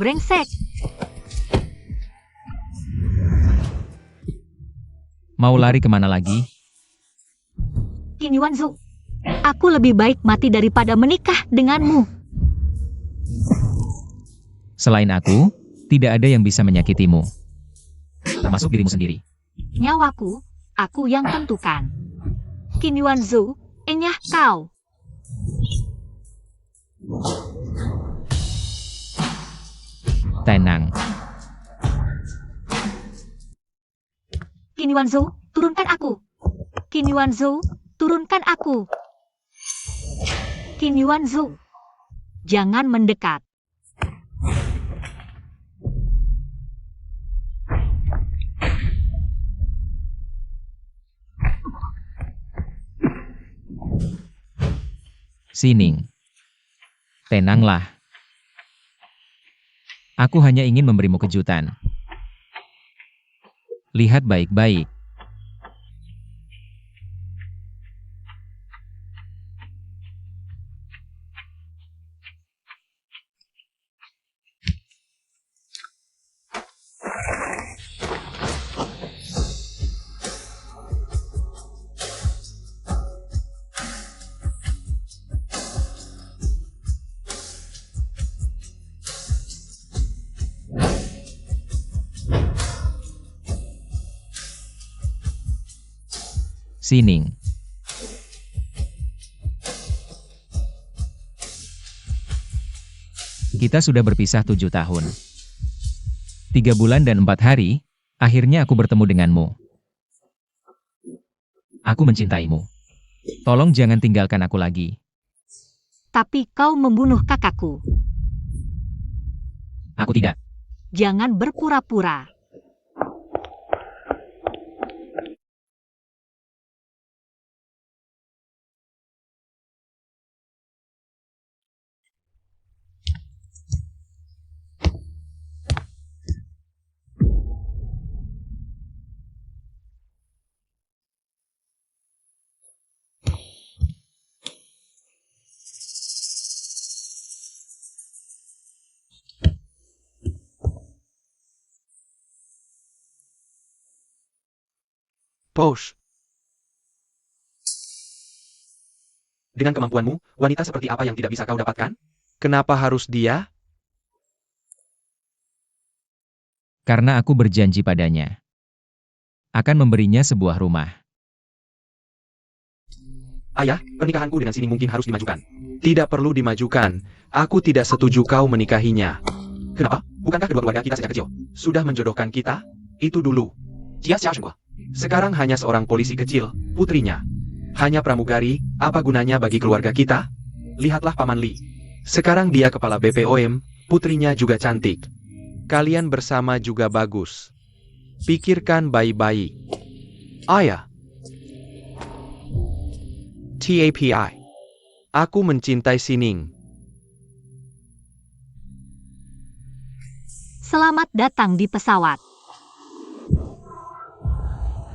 brengsek. Mau lari kemana lagi? Qin Yuanzu, aku lebih baik mati daripada menikah denganmu. Selain aku, tidak ada yang bisa menyakitimu. Termasuk dirimu sendiri. Nyawaku, aku yang tentukan. Qin Yuanzu, enyah kau. Tenang. Qin Yuanzu, turunkan aku. Qin Yuanzu, turunkan aku. Qin Yuanzu, jangan mendekat. Sining. Tenanglah. Aku hanya ingin memberimu kejutan. Lihat baik-baik. Sining. Kita sudah berpisah 7 tahun. 3 bulan dan 4 hari, akhirnya aku bertemu denganmu. Aku mencintaimu. Tolong jangan tinggalkan aku lagi. Tapi kau membunuh kakakku. Aku tidak. Jangan berpura-pura. Posh. Dengan kemampuanmu, wanita seperti apa yang tidak bisa kau dapatkan? Kenapa harus dia? Karena aku berjanji padanya. Akan memberinya sebuah rumah. Ayah, pernikahanku dengan Sining mungkin harus dimajukan. Tidak perlu dimajukan. Aku tidak setuju kau menikahinya. Kenapa? Bukankah kedua keluarga kita sejak kecil sudah menjodohkan kita? Itu dulu. Sekarang hanya seorang polisi kecil, putrinya. Hanya pramugari, apa gunanya bagi keluarga kita? Lihatlah Paman Li. Sekarang dia kepala BPOM, putrinya juga cantik. Kalian bersama juga bagus. Pikirkan baik-baik. Ayah. TAPI. Aku mencintai Sining. Selamat datang di pesawat.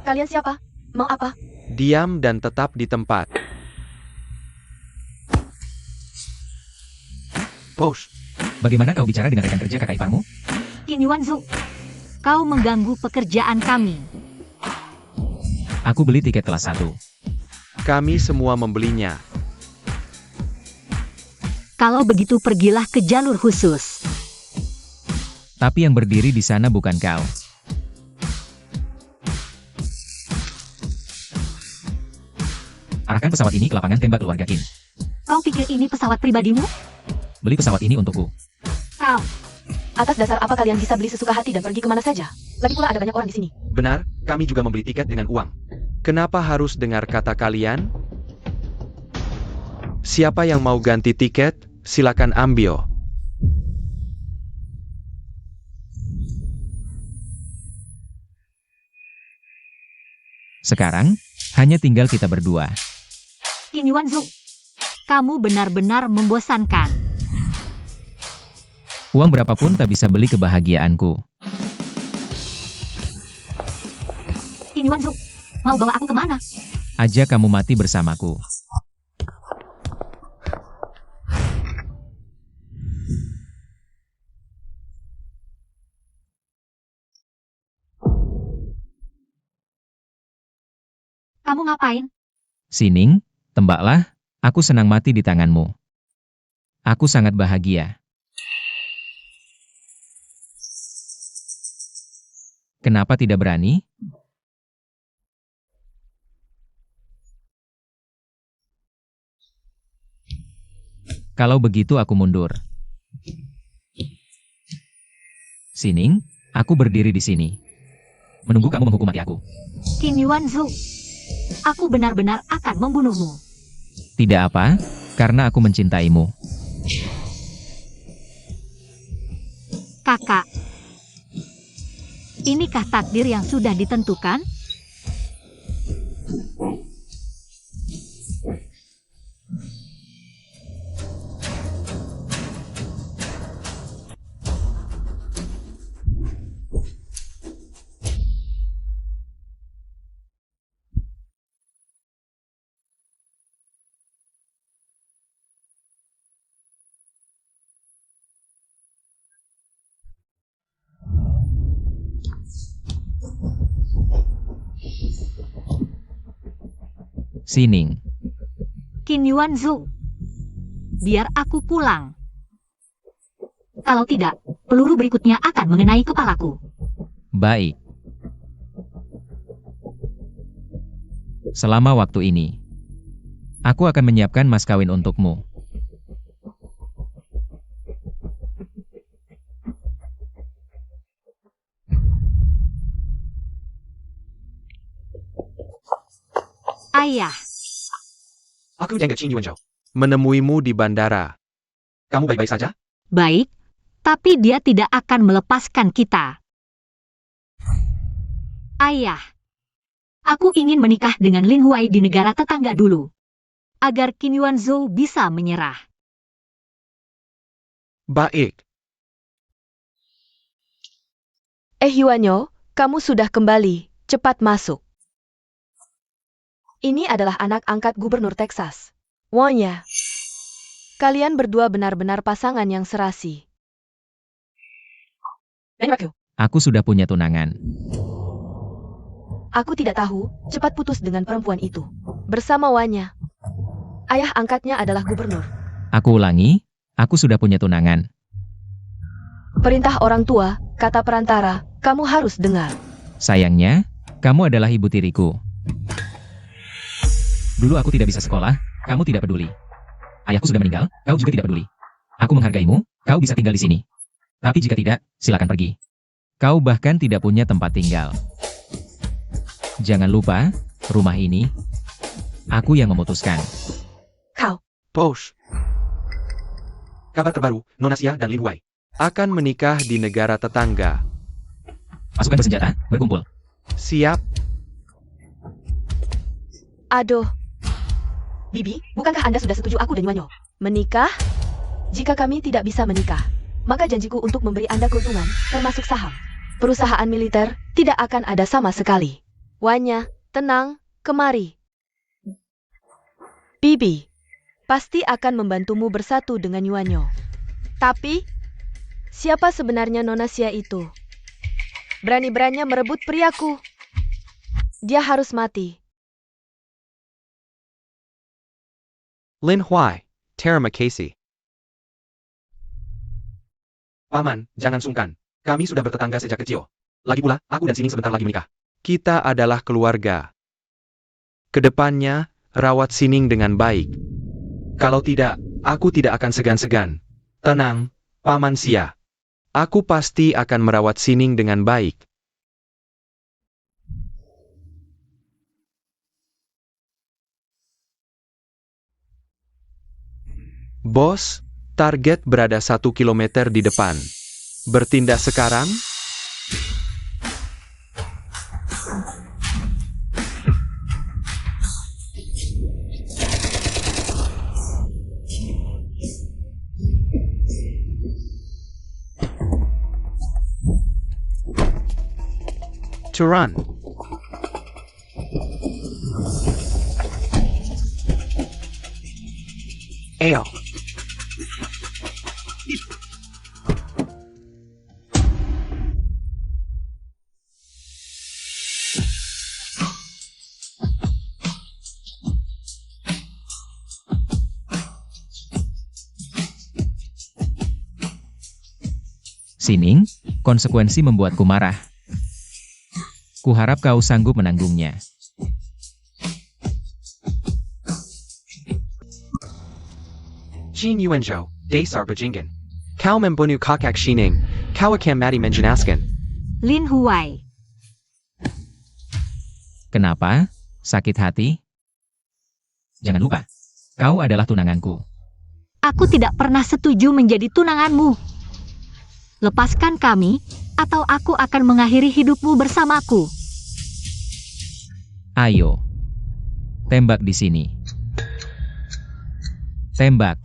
Kalian siapa? Mau apa? Diam dan tetap di tempat. Posh. Bagaimana kau bicara dengan rekan kerja kakak iparmu? Qin Yuanzu, kau mengganggu pekerjaan kami. Aku beli tiket kelas 1. Kami semua membelinya. Kalau begitu pergilah ke jalur khusus. Tapi yang berdiri di sana bukan kau. Arahkan pesawat ini ke lapangan tembak keluarga Qin. Kau pikir ini pesawat pribadimu? Beli pesawat ini untukku. Kau. Atas dasar apa kalian bisa beli sesuka hati dan pergi kemana saja? Lagi pula ada banyak orang di sini. Benar, kami juga membeli tiket dengan uang. Kenapa harus dengar kata kalian? Siapa yang mau ganti tiket, silakan ambil. Sekarang, hanya tinggal kita berdua. Qin Yuanzu, kamu benar-benar membosankan. Uang berapapun tak bisa beli kebahagiaanku. Qin Yuanzu, mau bawa aku kemana? Ajak kamu mati bersamaku. Kamu ngapain? Sining, tembaklah, aku senang mati di tanganmu. Aku sangat bahagia. Kenapa tidak berani? Kalau begitu aku mundur. Sining, aku berdiri di sini. Menunggu kamu menghukum mati aku. Qin Yuanzu, aku benar-benar akan membunuhmu. Tidak apa, karena aku mencintaimu. Kakak, inikah takdir yang sudah ditentukan? Sining, Qin Yuanzu, biar aku pulang. Kalau tidak, peluru berikutnya akan mengenai kepalaku. baik. Selama waktu ini, aku akan menyiapkan mas kawin untukmu. Ayah, Aku Jengge Qin Yuanzhou. Menemuimu di bandara. Kamu baik-baik saja? baik, tapi dia tidak akan melepaskan kita. Ayah, aku ingin menikah dengan Lin Huai di negara tetangga dulu, agar Qin Yuanzhou bisa menyerah. Baik. Yuanyo, kamu sudah kembali. Cepat masuk. Ini adalah anak angkat Gubernur Texas. Wonya. Kalian berdua benar-benar pasangan yang serasi. Aku sudah punya tunangan. Aku tidak tahu, cepat putus dengan perempuan itu. Bersama Wanya. Ayah angkatnya adalah gubernur. Aku ulangi, aku sudah punya tunangan. Perintah orang tua, kata perantara, kamu harus dengar. Sayangnya, kamu adalah ibu tiriku. Dulu aku tidak bisa sekolah, kamu tidak peduli. Ayahku sudah meninggal, kau juga tidak peduli. Aku menghargaimu, kau bisa tinggal di sini. Tapi jika tidak, silakan pergi. Kau bahkan tidak punya tempat tinggal. Jangan lupa, rumah ini, aku yang memutuskan. Kau. Posh. Kabar terbaru, Nona Xia dan Lin Huai akan menikah di negara tetangga. Pasukan bersenjata, berkumpul. Siap. Aduh. Bibi, bukankah Anda sudah setuju aku dan Yuanyo menikah? Jika kami tidak bisa menikah, maka janjiku untuk memberi Anda keuntungan, termasuk saham. Perusahaan militer tidak akan ada sama sekali. Wanya, tenang, kemari. Bibi, pasti akan membantumu bersatu dengan Yuanyo. Tapi, siapa sebenarnya Nona Xia itu? Berani-beraninya merebut priaku. Dia harus mati. Lin Huai, Terima kasih. Paman, jangan sungkan. Kami sudah bertetangga sejak kecil. Lagi pula, aku dan Sining sebentar lagi menikah. Kita adalah keluarga. Kedepannya, rawat Sining dengan baik. Kalau tidak, aku tidak akan segan-segan. Tenang, Paman Xia. Aku pasti akan merawat Sining dengan baik. Bos, target berada 1 kilometer di depan. Bertindak sekarang? To run. Ayo. Sining, konsekuensi membuatku marah. Kuharap kau sanggup menanggungnya. Jin Yuanzhou, Dasar Bajingan. Kau membunuh kakak Shining. Kau akan mati menjenaskan. Lin Huai. Kenapa? Sakit hati? Jangan lupa, kau adalah tunanganku. Aku tidak pernah setuju menjadi tunanganmu. Lepaskan kami, atau aku akan mengakhiri hidupmu bersamaku. Ayo. Tembak di sini. Tembak.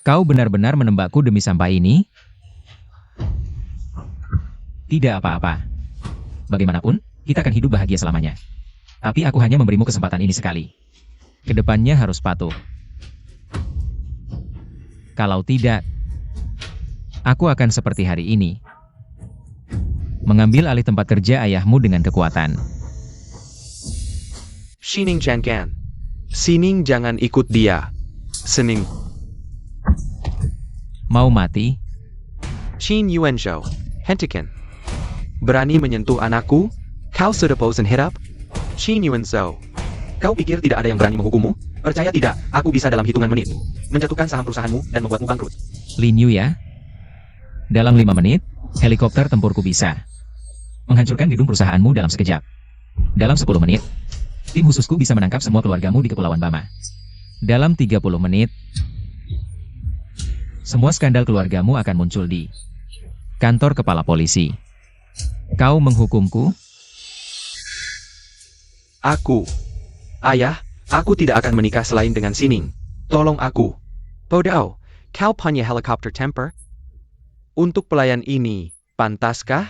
Kau benar-benar menembakku demi sampah ini? Tidak apa-apa. Bagaimanapun, kita akan hidup bahagia selamanya. Tapi aku hanya memberimu kesempatan ini sekali. Kedepannya harus patuh. Kalau tidak, aku akan seperti hari ini. Mengambil alih tempat kerja ayahmu dengan kekuatan. Shining jangan. Sining jangan ikut dia. Sining. Mau mati? Jin Yuanzhou, hentikan. Berani menyentuh anakku? Kau sudah bosan hidup? Jin Yuanzhou, kau pikir tidak ada yang berani menghukummu? Percaya tidak, aku bisa dalam hitungan menit menjatuhkan saham perusahaanmu dan membuatmu bangkrut. Lin Yu ya? Dalam 5 menit, helikopter tempurku bisa menghancurkan gedung perusahaanmu dalam sekejap. Dalam 10 menit, tim khususku bisa menangkap semua keluargamu di Kepulauan Bama. Dalam 30 menit, semua skandal keluargamu akan muncul di kantor kepala polisi. Kau menghukumku? Ayah, aku tidak akan menikah selain dengan Sining. Tolong aku. Bodoh, kau punya helikopter temper? Untuk pelayan ini, pantaskah?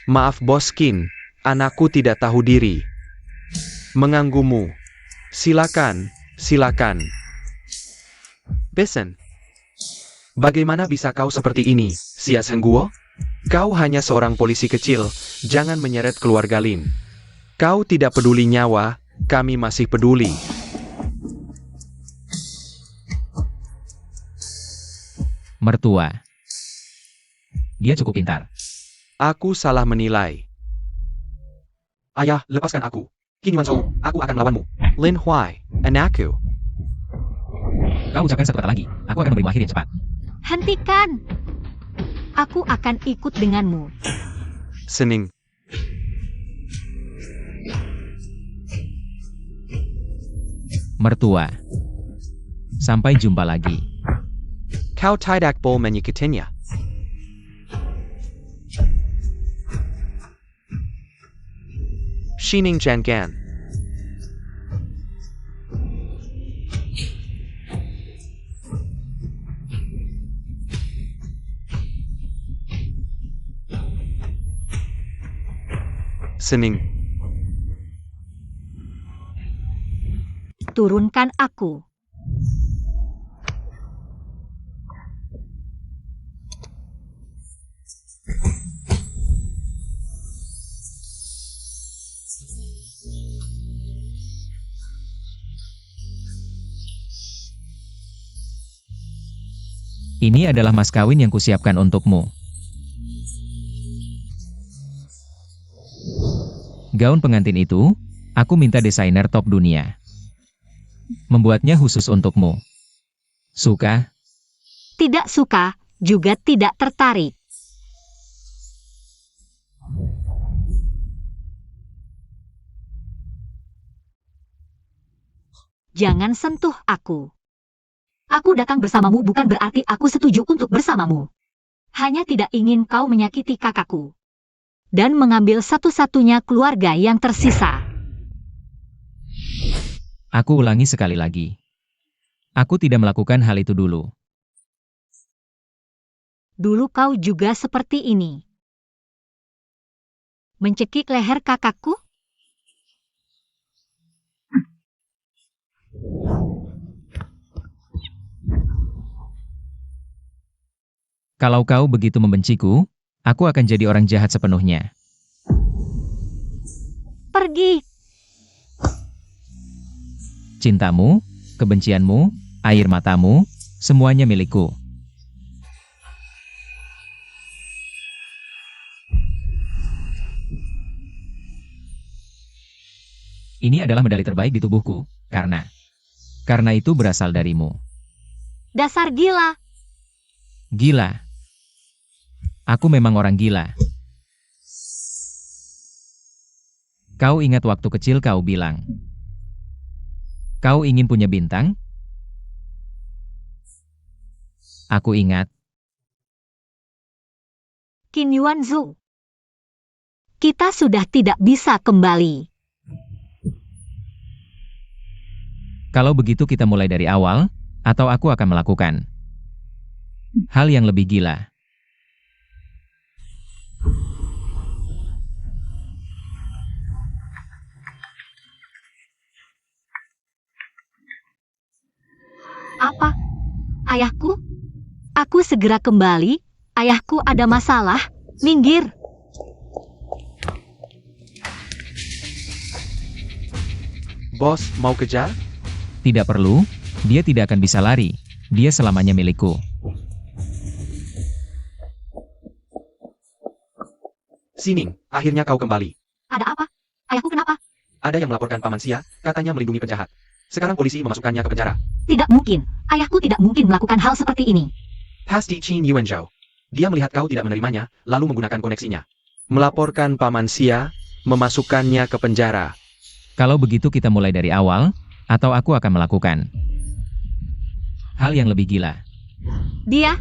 Maaf Boskin, anakku tidak tahu diri. Mengganggumu. Silakan. Besen. Bagaimana bisa kau seperti ini, Sia Sengguo? Kau hanya seorang polisi kecil, jangan menyeret keluarga Lin. Kau tidak peduli nyawa, kami masih peduli. Mertua. Dia cukup pintar. Aku salah menilai. Ayah, lepaskan aku. Qin Yuanzhou, aku akan melawanmu. Lin Huai, anakku. Kau ucapkan satu kata lagi, aku akan memberimu akhir yang cepat. Hentikan! Aku akan ikut denganmu. Sining. Mertua. Sampai jumpa lagi. Kau tidak boleh menyakitinya. Shining jangan. Sining. Turunkan aku. Ini adalah mas kawin yang kusiapkan untukmu. Gaun pengantin itu, aku minta desainer top dunia. Membuatnya khusus untukmu. Suka? Tidak suka, juga tidak tertarik. Jangan sentuh aku. Aku datang bersamamu bukan berarti aku setuju untuk bersamamu. Hanya tidak ingin kau menyakiti kakakku. Dan mengambil satu-satunya keluarga yang tersisa. Aku ulangi sekali lagi. Aku tidak melakukan hal itu dulu. Dulu kau juga seperti ini. Mencekik leher kakakku? Kalau kau begitu membenciku, aku akan jadi orang jahat sepenuhnya. Pergi. Cintamu, kebencianmu, air matamu, semuanya milikku. Ini adalah medali terbaik di tubuhku, karena itu berasal darimu. Dasar gila. Gila. Aku memang orang gila. Kau ingat waktu kecil kau bilang, kau ingin punya bintang? Aku ingat. Qin Yuanzhu. Kita sudah tidak bisa kembali. Kalau begitu kita mulai dari awal, atau aku akan melakukan hal yang lebih gila. Apa? Ayahku? Aku segera kembali. Ayahku ada masalah. Minggir. Bos, mau kejar? Tidak perlu, dia tidak akan bisa lari. Dia selamanya milikku. Sining, akhirnya kau kembali. Ada apa? Ayahku kenapa? Ada yang melaporkan Paman Xia, katanya melindungi penjahat. Sekarang polisi memasukkannya ke penjara. Tidak mungkin. Ayahku tidak mungkin melakukan hal seperti ini. Pasti Qin Yuanzhou. Dia melihat kau tidak menerimanya, lalu menggunakan koneksinya. Melaporkan Paman Xia, memasukkannya ke penjara. Kalau begitu kita mulai dari awal, atau aku akan melakukan hal yang lebih gila. Dia?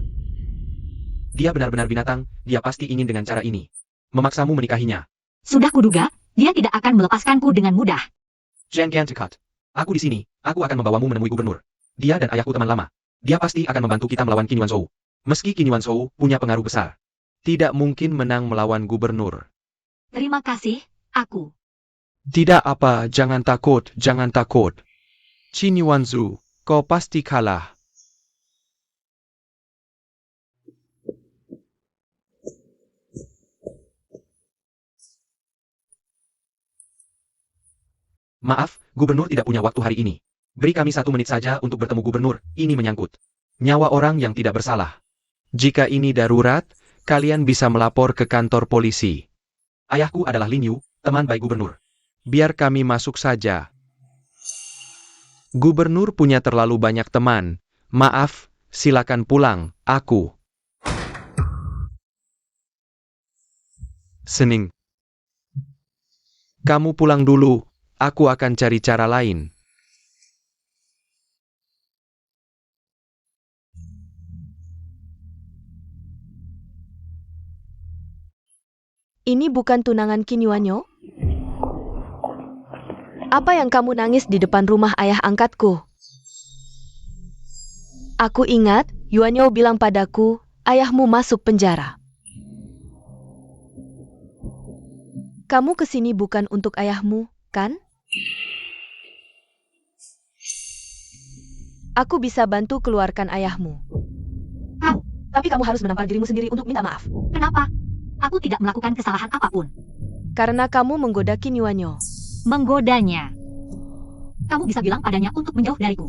Dia benar-benar binatang, dia pasti ingin dengan cara ini memaksamu menikahinya. Sudah kuduga, dia tidak akan melepaskanku dengan mudah. Zhang Gantekot. Aku di sini, aku akan membawamu menemui gubernur. Dia dan ayahku teman lama. Dia pasti akan membantu kita melawan Qin Yuanzhou. Meski Qin Yuanzhou punya pengaruh besar, tidak mungkin menang melawan gubernur. Terima kasih, aku. Tidak apa, jangan takut, jangan takut. Qin Yuanzhou, kau pasti kalah. Maaf, gubernur tidak punya waktu hari ini. Beri kami 1 menit saja untuk bertemu gubernur, ini menyangkut nyawa orang yang tidak bersalah. Jika ini darurat, kalian bisa melapor ke kantor polisi. Ayahku adalah Lin Yu, teman baik gubernur. Biar kami masuk saja. Gubernur punya terlalu banyak teman. Maaf, silakan pulang, aku. Sening. Kamu pulang dulu, aku akan cari cara lain. Ini bukan tunangan Qin Yuanzhou? Apa yang kamu nangis di depan rumah ayah angkatku? Aku ingat, Yuanzhou bilang padaku, ayahmu masuk penjara. Kamu kesini bukan untuk ayahmu, kan? Aku bisa bantu keluarkan ayahmu. Tapi kamu harus menampar dirimu sendiri untuk minta maaf. Kenapa? Aku tidak melakukan kesalahan apapun. Karena kamu menggoda Qin Yuanzhou. Menggodanya. Kamu bisa bilang padanya untuk menjauh dariku.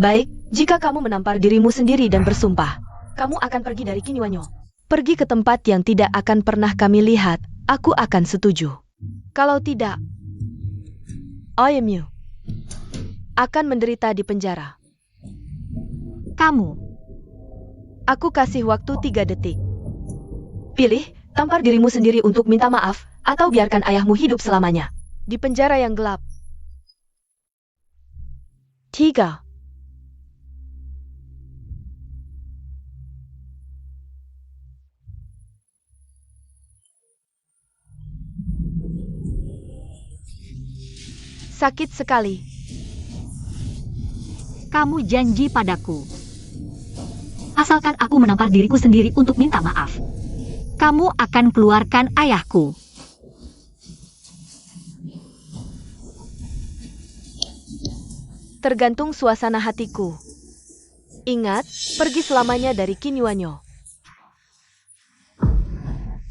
Baik, jika kamu menampar dirimu sendiri dan bersumpah, kamu akan pergi dari Qin Yuanzhou. Pergi ke tempat yang tidak akan pernah kami lihat, aku akan setuju. Kalau tidak, Ouyemu akan menderita di penjara. Kamu. Aku kasih waktu 3 detik. Pilih, tampar dirimu sendiri untuk minta maaf, atau biarkan ayahmu hidup selamanya di penjara yang gelap. 3. Sakit sekali. Kamu janji padaku. Asalkan aku menampar diriku sendiri untuk minta maaf. Kamu akan keluarkan ayahku. Tergantung suasana hatiku. Ingat, pergi selamanya dari Qin Yuanzhou.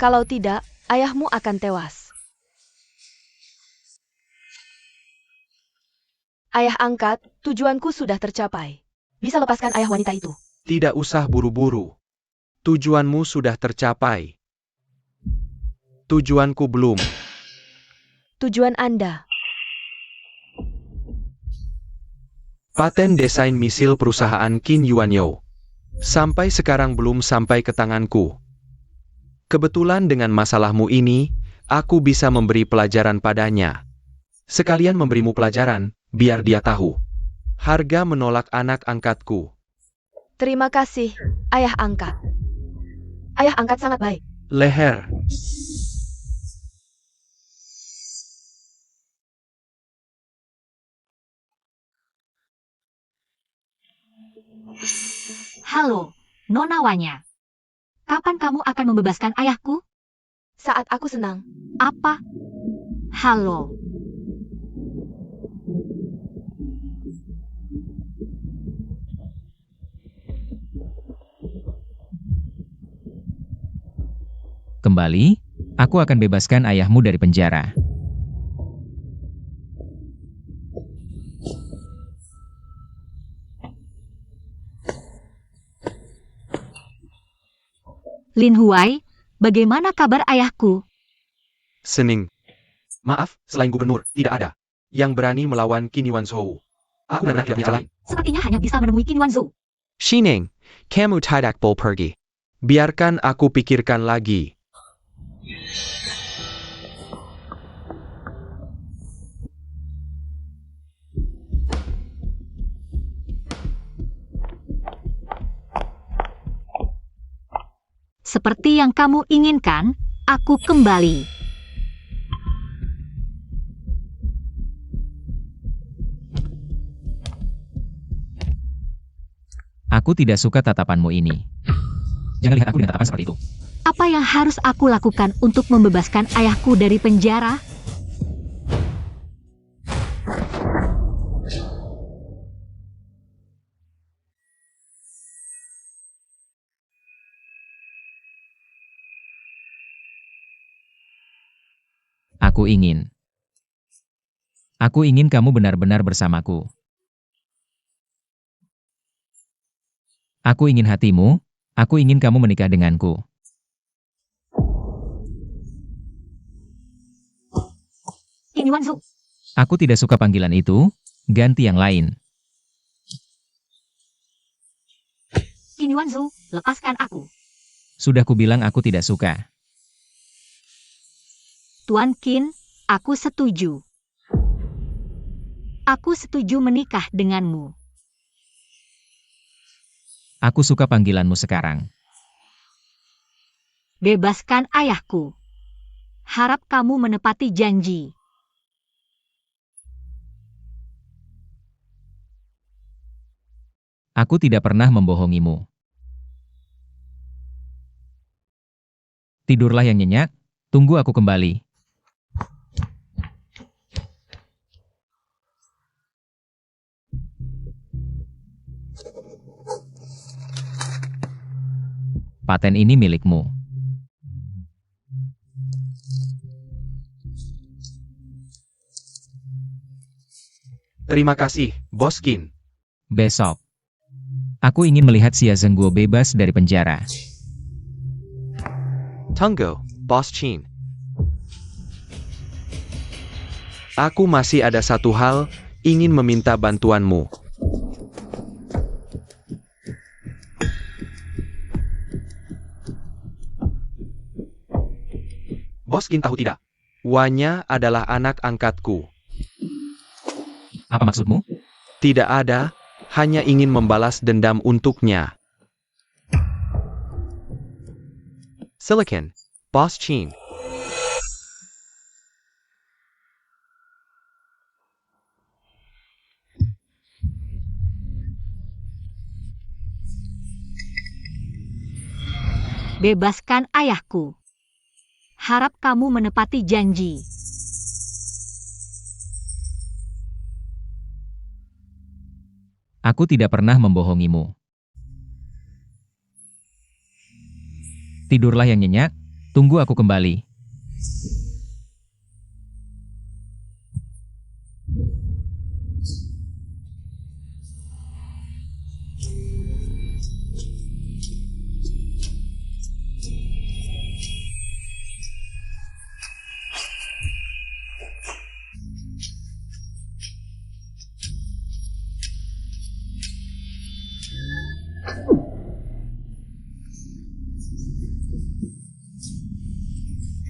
Kalau tidak, ayahmu akan tewas. Ayah angkat, tujuanku sudah tercapai. Bisa lepaskan ayah wanita itu. Tidak usah buru-buru. Tujuanmu sudah tercapai. Tujuanku belum. Tujuan Anda. Paten desain misil perusahaan Qin Yuanyo. Sampai sekarang belum sampai ke tanganku. Kebetulan dengan masalahmu ini, aku bisa memberi pelajaran padanya. Sekalian memberimu pelajaran, biar dia tahu. Harga menolak anak angkatku. Terima kasih, ayah angkat. Ayah angkat sangat baik. Leher. Halo, Nona Wanya. Kapan kamu akan membebaskan ayahku? Saat aku senang. Apa? Halo. Kembali, aku akan bebaskan ayahmu dari penjara. Lin Huai, bagaimana kabar ayahku? Sening. Maaf, selain gubernur, tidak ada yang berani melawan Qin Yuanzhou. Aku benar-benar tidak punya cara lain. Sepertinya hanya bisa menemui Qin Yuanzhou. Shining, kamu tidak boleh pergi. Biarkan aku pikirkan lagi. Seperti yang kamu inginkan, aku kembali. Aku tidak suka tatapanmu ini. Jangan lihat aku dengan tatapan seperti itu. Apa yang harus aku lakukan untuk membebaskan ayahku dari penjara? Aku ingin kamu benar-benar bersamaku. Aku ingin hatimu, aku ingin kamu menikah denganku. Qin Yuanzhou. Aku tidak suka panggilan itu, ganti yang lain. Qin Yuanzhou, lepaskan aku. Sudah kubilang aku tidak suka. Tuan Qin, aku setuju. Aku setuju menikah denganmu. Aku suka panggilanmu sekarang. Bebaskan ayahku. Harap kamu menepati janji. Aku tidak pernah membohongimu. Tidurlah yang nyenyak, tunggu aku kembali. Paten ini milikmu. Terima kasih, Bos Qin. Besok. Aku ingin melihat Xia Zhengguo bebas dari penjara. Tunggu, Bos Qin. Aku masih ada satu hal, ingin meminta bantuanmu. Bos Qin tahu tidak? Wanya adalah anak angkatku. Apa maksudmu? Tidak ada, hanya ingin membalas dendam untuknya. Silicon, Bos Qin. Bebaskan ayahku. Harap kamu menepati janji. Aku tidak pernah membohongimu. Tidurlah yang nyenyak, Tunggu aku kembali.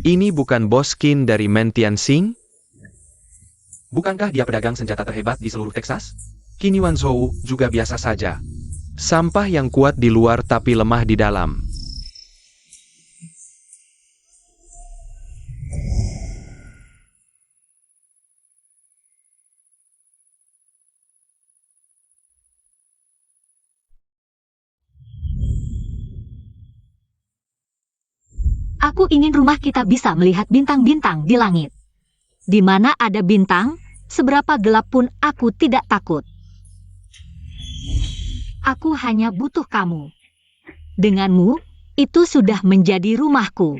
Ini bukan bos Qin dari Mentian Xing? Bukankah dia pedagang senjata terhebat di seluruh Texas? Qin Yuanzhou juga biasa saja. Sampah yang kuat di luar tapi lemah di dalam. Aku ingin rumah kita bisa melihat bintang-bintang di langit. Di mana ada bintang, seberapa gelap pun aku tidak takut. Aku hanya butuh kamu. Denganmu, itu sudah menjadi rumahku.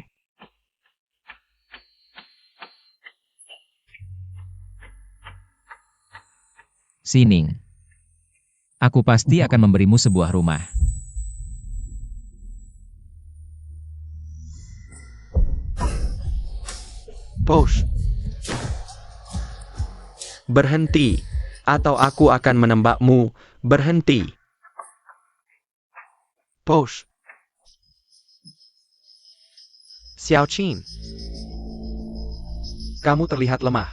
Sining. Aku pasti akan memberimu sebuah rumah. Posh. Berhenti, atau aku akan menembakmu. Berhenti. Posh. Xiao Qin. Kamu terlihat lemah.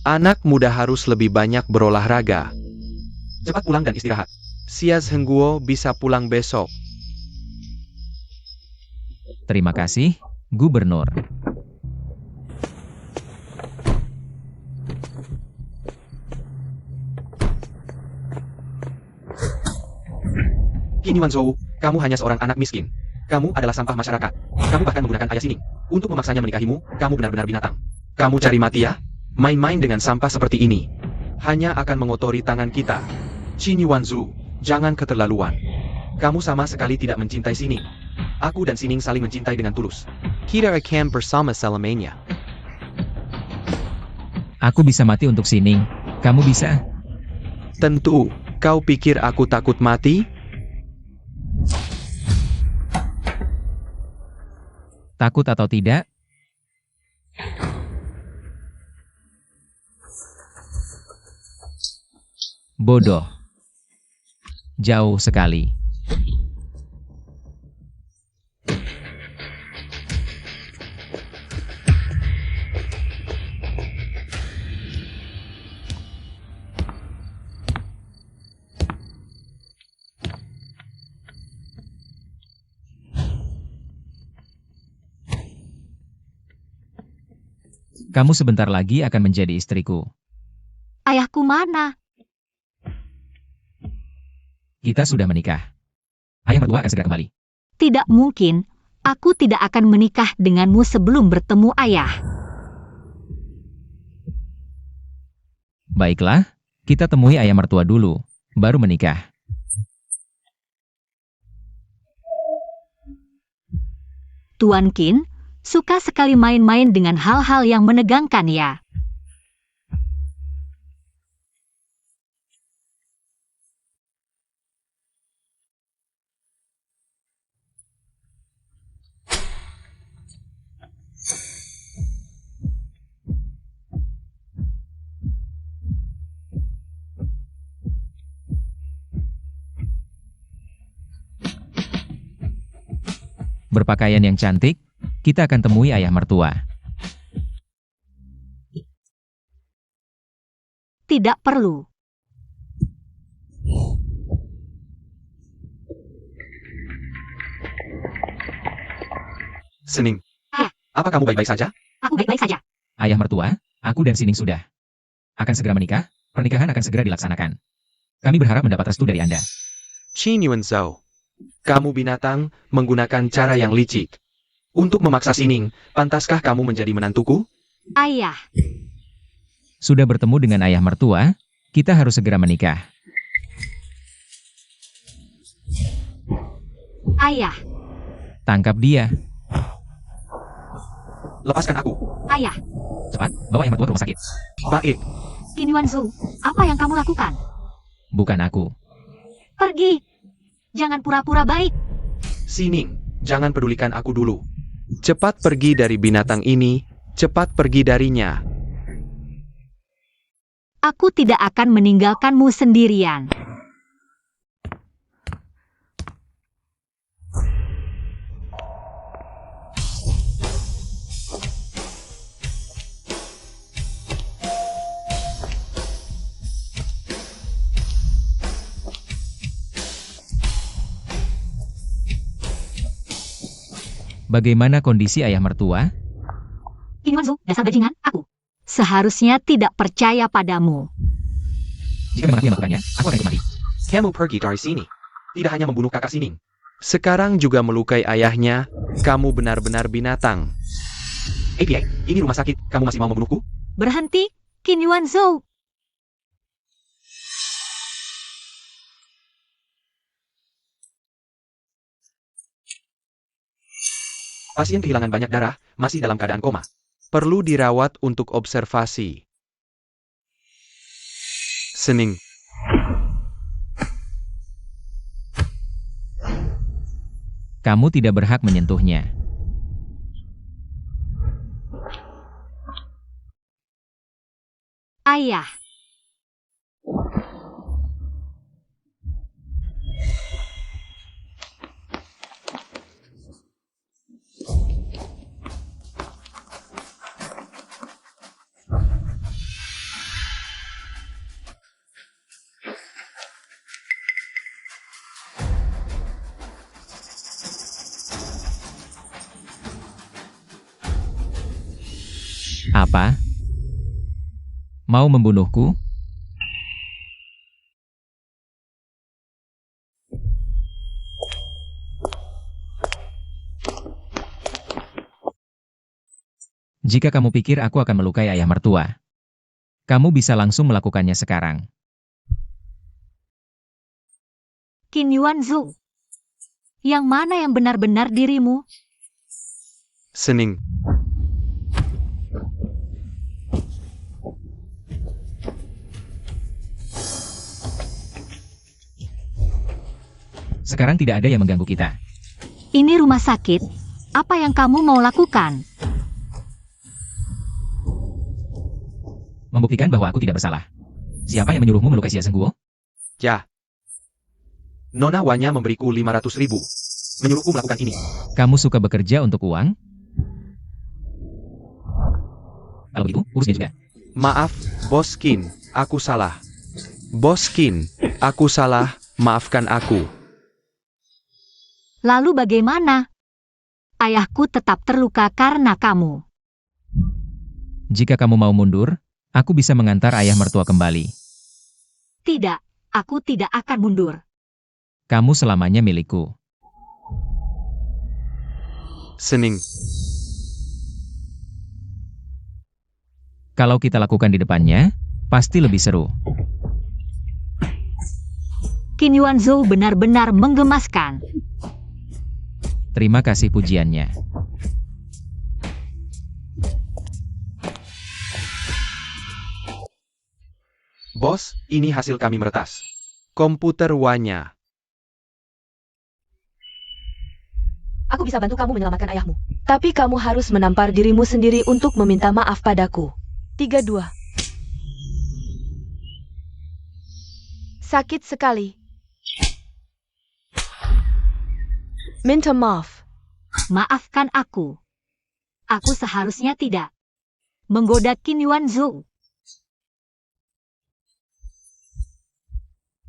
Anak muda harus lebih banyak berolahraga. Cepat pulang dan istirahat. Xia Zhengguo bisa pulang besok. Terima kasih, Gubernur. Qin Yuanzhou, kamu hanya seorang anak miskin. Kamu adalah sampah masyarakat. Kamu bahkan menggunakan ayah Sining untuk memaksanya menikahimu. Kamu benar-benar binatang. Kamu cari mati ya? Main-main dengan sampah seperti ini hanya akan mengotori tangan kita. Qin Yuanzhou, jangan keterlaluan. Kamu sama sekali tidak mencintai Sining. Aku dan Sining saling mencintai dengan tulus. Kita akan bersama selamanya. Aku bisa mati untuk Sining. Kamu bisa? Tentu. Kau pikir aku takut mati? Takut atau tidak? Bodoh. Jauh sekali. Kamu sebentar lagi akan menjadi istriku. Ayahku mana? Kita sudah menikah. Ayah mertua akan segera kembali. Tidak mungkin. Aku tidak akan menikah denganmu sebelum bertemu ayah. Baiklah, kita temui ayah mertua dulu, baru menikah. Tuan Qin, suka sekali main-main dengan hal-hal yang menegangkan ya. Berpakaian yang cantik, kita akan temui ayah mertua. Tidak perlu. Sining. Ya. Apa kamu baik-baik saja? Aku baik-baik saja. Ayah mertua, aku dan Sining sudah akan segera menikah, pernikahan akan segera dilaksanakan. Kami berharap mendapat restu dari Anda. Qin Yuanzhou, kamu binatang menggunakan cara yang licik. Untuk memaksa Sining, pantaskah kamu menjadi menantuku? Ayah, Sudah bertemu dengan ayah mertua, kita harus segera menikah. ayah, Tangkap dia. lepaskan aku. Ayah, Cepat, bawa ayah mertua ke rumah sakit. Baik, Qin Yuanzhou, apa yang kamu lakukan? Bukan aku. Pergi. Jangan pura-pura baik. Sining, jangan pedulikan aku dulu. Cepat pergi dari binatang ini, cepat pergi darinya. Aku tidak akan meninggalkanmu sendirian. Bagaimana kondisi ayah mertua? Qin Yuanzhou, dasar bajingan, aku. Seharusnya tidak percaya padamu. Jika memang dia melakukannya, aku akan ikut mati. Kamu pergi dari sini. Tidak hanya membunuh kakak Sining. Sekarang juga melukai ayahnya, kamu benar-benar binatang. APA, ini rumah sakit, kamu masih mau membunuhku? Berhenti, Qin Yuanzhou. Pasien kehilangan banyak darah, masih dalam keadaan koma. Perlu dirawat untuk observasi. Sining. Kamu tidak berhak menyentuhnya. Ayah. Apa? Mau membunuhku? Jika kamu pikir aku akan melukai ayah mertua, kamu bisa langsung melakukannya sekarang. Qin Yuanzhou. Yang mana yang benar-benar dirimu? Sining. Sekarang tidak ada yang mengganggu kita. Ini rumah sakit. Apa yang kamu mau lakukan? Membuktikan bahwa aku tidak bersalah. Siapa yang menyuruhmu melukai Xia Zhengguo? Ya. Nona Wanya memberiku 500.000. Menyuruhku melakukan ini. Kamu suka bekerja untuk uang? Kalau begitu, urusnya juga. Maaf, Bos Qin, aku salah. Bos Qin, aku salah, maafkan aku. Lalu bagaimana? Ayahku tetap terluka karena kamu. Jika kamu mau mundur, aku bisa mengantar ayah mertua kembali. Tidak, aku tidak akan mundur. Kamu selamanya milikku. Sining. Kalau kita lakukan di depannya, pasti lebih seru. Qin Yuanzhou benar-benar menggemaskan. Terima kasih pujiannya. Bos, ini hasil kami meretas. Komputer Wanya. Aku bisa bantu kamu menyelamatkan ayahmu. Tapi kamu harus menampar dirimu sendiri untuk meminta maaf padaku. 32. Sakit sekali. Minta maaf. Maafkan aku. Aku seharusnya tidak menggoda Qin Yuanzhou.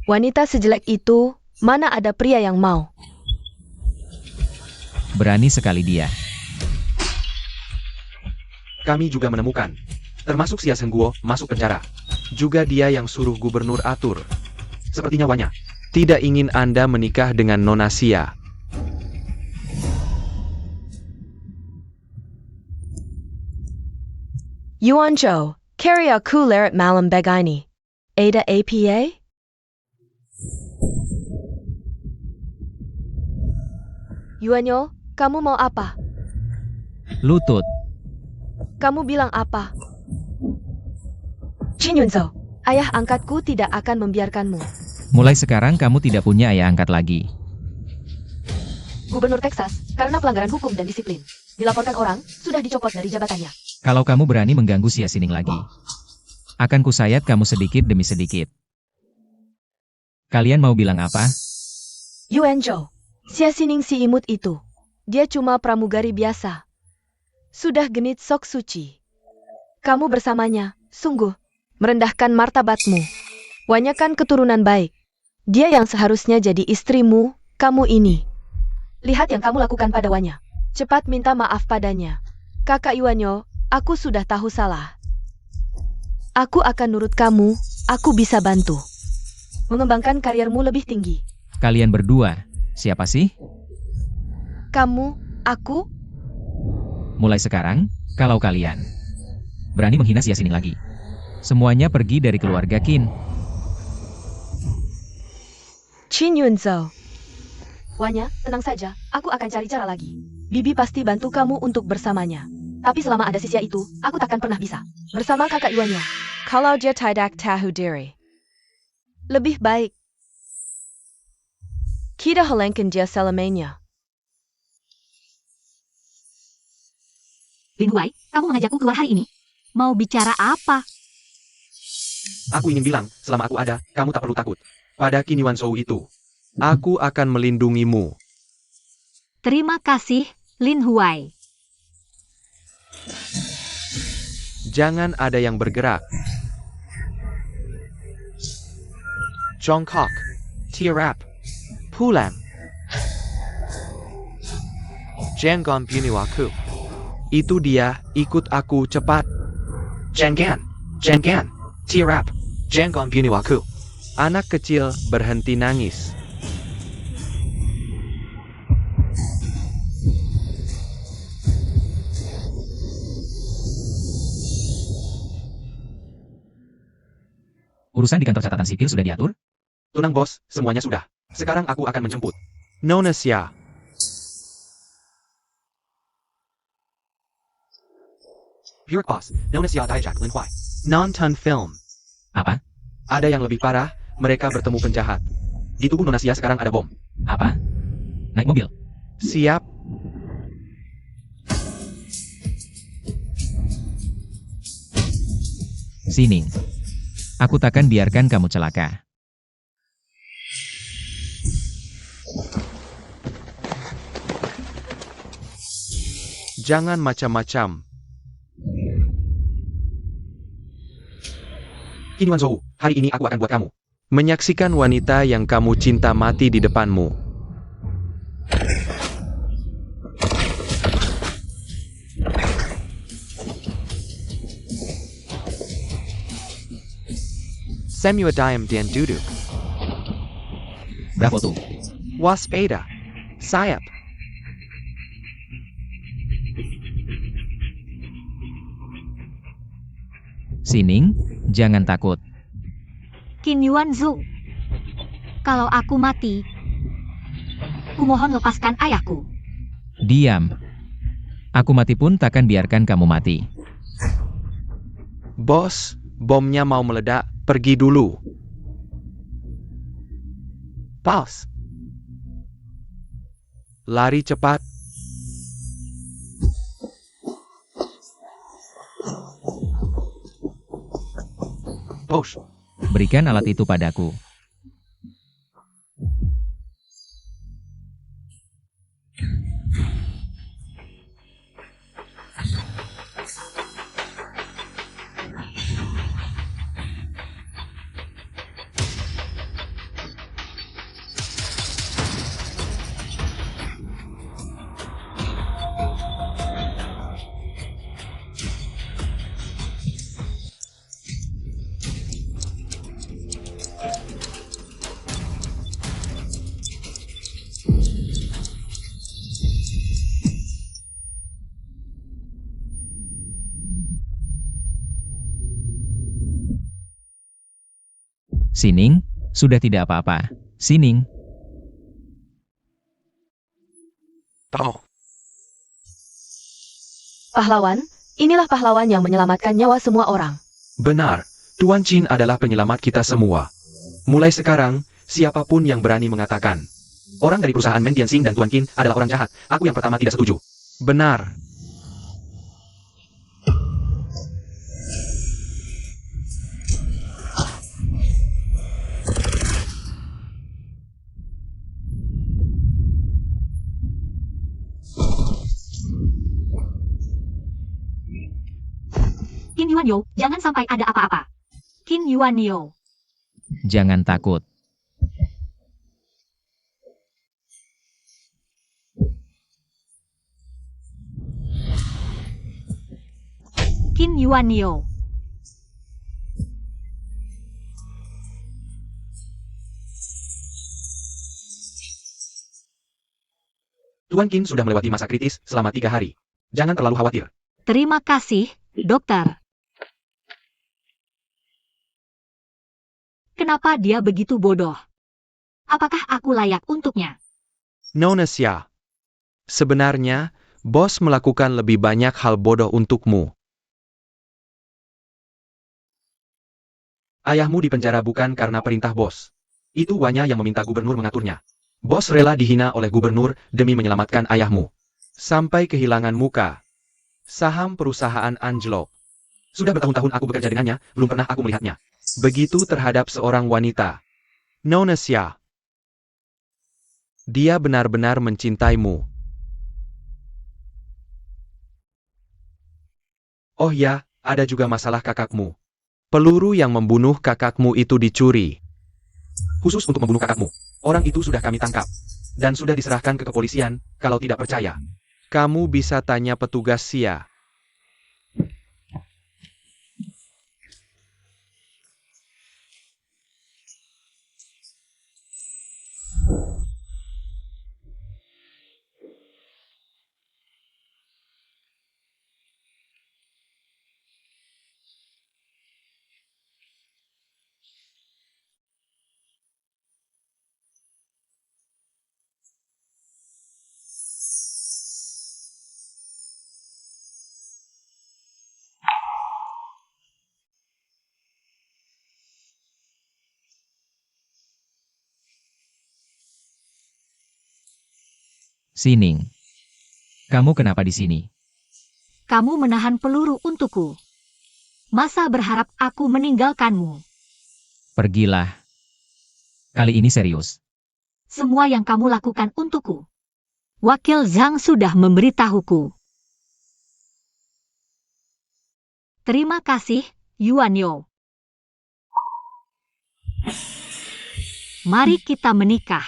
Wanita sejelek itu, mana ada pria yang mau? Berani sekali dia. Kami juga menemukan. Termasuk Xia Zhengguo masuk penjara. Juga dia yang suruh gubernur atur. Sepertinya Wanya tidak ingin Anda menikah dengan Nona Xia. Yuan Zhou, carry aku leret malam begini. Ada APA? Yuanyo, kamu mau apa? Lutut. Kamu bilang apa? Qin Yunzhou, ayah angkatku tidak akan membiarkanmu. Mulai sekarang kamu tidak punya ayah angkat lagi. Gubernur Texas, karena pelanggaran hukum dan disiplin, dilaporkan orang, sudah dicopot dari jabatannya. Kalau kamu berani mengganggu Xia Xining lagi, akan kusayat kamu sedikit demi sedikit. Kalian mau bilang apa? Yuan Zhou, Xia Xining si imut itu. Dia cuma pramugari biasa. Sudah genit sok suci. Kamu bersamanya, sungguh, merendahkan martabatmu. Wanyakan keturunan baik. Dia yang seharusnya jadi istrimu, kamu ini. Lihat yang kamu lakukan pada Wanya. Cepat minta maaf padanya. Kakak Yuanyo, aku sudah tahu salah. Aku akan nurut kamu, aku bisa bantu. Mengembangkan kariermu lebih tinggi. Kalian berdua, siapa sih? Kamu, aku, Mulai sekarang, kalau kalian berani menghina Xia Xining lagi, semuanya pergi dari keluarga Qin. Qin Yunzhou. Wanya, tenang saja, aku akan cari cara lagi. Bibi pasti bantu kamu untuk bersamanya. Tapi selama ada sisia itu, aku takkan pernah bisa. Bersama kakak Yuanyo. Kalau dia tidak tahu diri. Lebih baik. Kita halangkan dia selamanya. Lin Huai, kamu mengajakku keluar hari ini. Mau bicara apa? Aku ingin bilang, selama aku ada, kamu tak perlu takut. Pada Qin Yuanzhou itu, aku akan melindungimu. Terima kasih, Lin Huai. Jangan ada yang bergerak. Jongkok, Tirap, Pulang. Jangan bunuh aku. Itu dia, ikut aku cepat. Jangan, Tirap, jangan bunuh aku. Anak kecil berhenti nangis. Urusan di kantor catatan sipil sudah diatur? Tenang bos, semuanya sudah. Sekarang aku akan menjemput. Nona Xia. Pure Boss, Nona Xia Dijak Lin Huai. Nonton film. Apa? Ada yang lebih parah, mereka bertemu penjahat. Di tubuh Nona Xia sekarang ada bom. Apa? Naik mobil? Siap. Xining. Aku takkan biarkan kamu celaka. Jangan macam-macam. Qin Yuanzhou, hari ini aku akan buat kamu menyaksikan wanita yang kamu cinta mati di depanmu. Semua diam dan duduk. Bravo tuh. Waspada. Sayap. Xining, jangan takut. Qin Yuanzhou. Kalau aku mati, kumohon lepaskan ayahku. Diam. Aku mati pun takkan biarkan kamu mati. Bos, bomnya mau meledak, pergi dulu. Pause. Lari cepat. Push. Berikan alat itu padaku. Xining, sudah tidak apa-apa. Xining. Tahu. Pahlawan, Inilah pahlawan yang menyelamatkan nyawa semua orang. Benar, Tuan Chin adalah penyelamat kita semua. Mulai sekarang, siapapun yang berani mengatakan orang dari perusahaan Mentian Sing dan Tuan Qin adalah orang jahat, aku yang pertama tidak setuju. Benar. Qin Yuanyo, jangan sampai ada apa-apa. Qin Yuanyo. Jangan takut. Qin Yuanyo. Tuan Qin sudah melewati masa kritis selama 3 hari. Jangan terlalu khawatir. Terima kasih, dokter. Kenapa dia begitu bodoh? Apakah aku layak untuknya? Nona Xia. Sebenarnya, bos melakukan lebih banyak hal bodoh untukmu. Ayahmu dipenjara bukan karena perintah bos. Itu Wanya yang meminta gubernur mengaturnya. Bos rela dihina oleh gubernur demi menyelamatkan ayahmu. Sampai kehilangan muka. Saham perusahaan anjlok. Sudah bertahun-tahun aku bekerja dengannya, belum pernah aku melihatnya begitu terhadap seorang wanita. Nona Xia. Dia benar-benar mencintaimu. Oh ya, ada juga masalah kakakmu. Peluru yang membunuh kakakmu itu dicuri. Khusus untuk membunuh kakakmu. Orang itu sudah kami tangkap. Dan sudah diserahkan ke kepolisian, kalau tidak percaya. Kamu bisa tanya petugas Xia. Sining. Kamu kenapa di sini? Kamu menahan peluru untukku. Masa berharap aku meninggalkanmu? Pergilah. Kali ini serius. Semua yang kamu lakukan untukku. Wakil Zhang sudah memberitahuku. Terima kasih, Yuanyo. Mari kita menikah.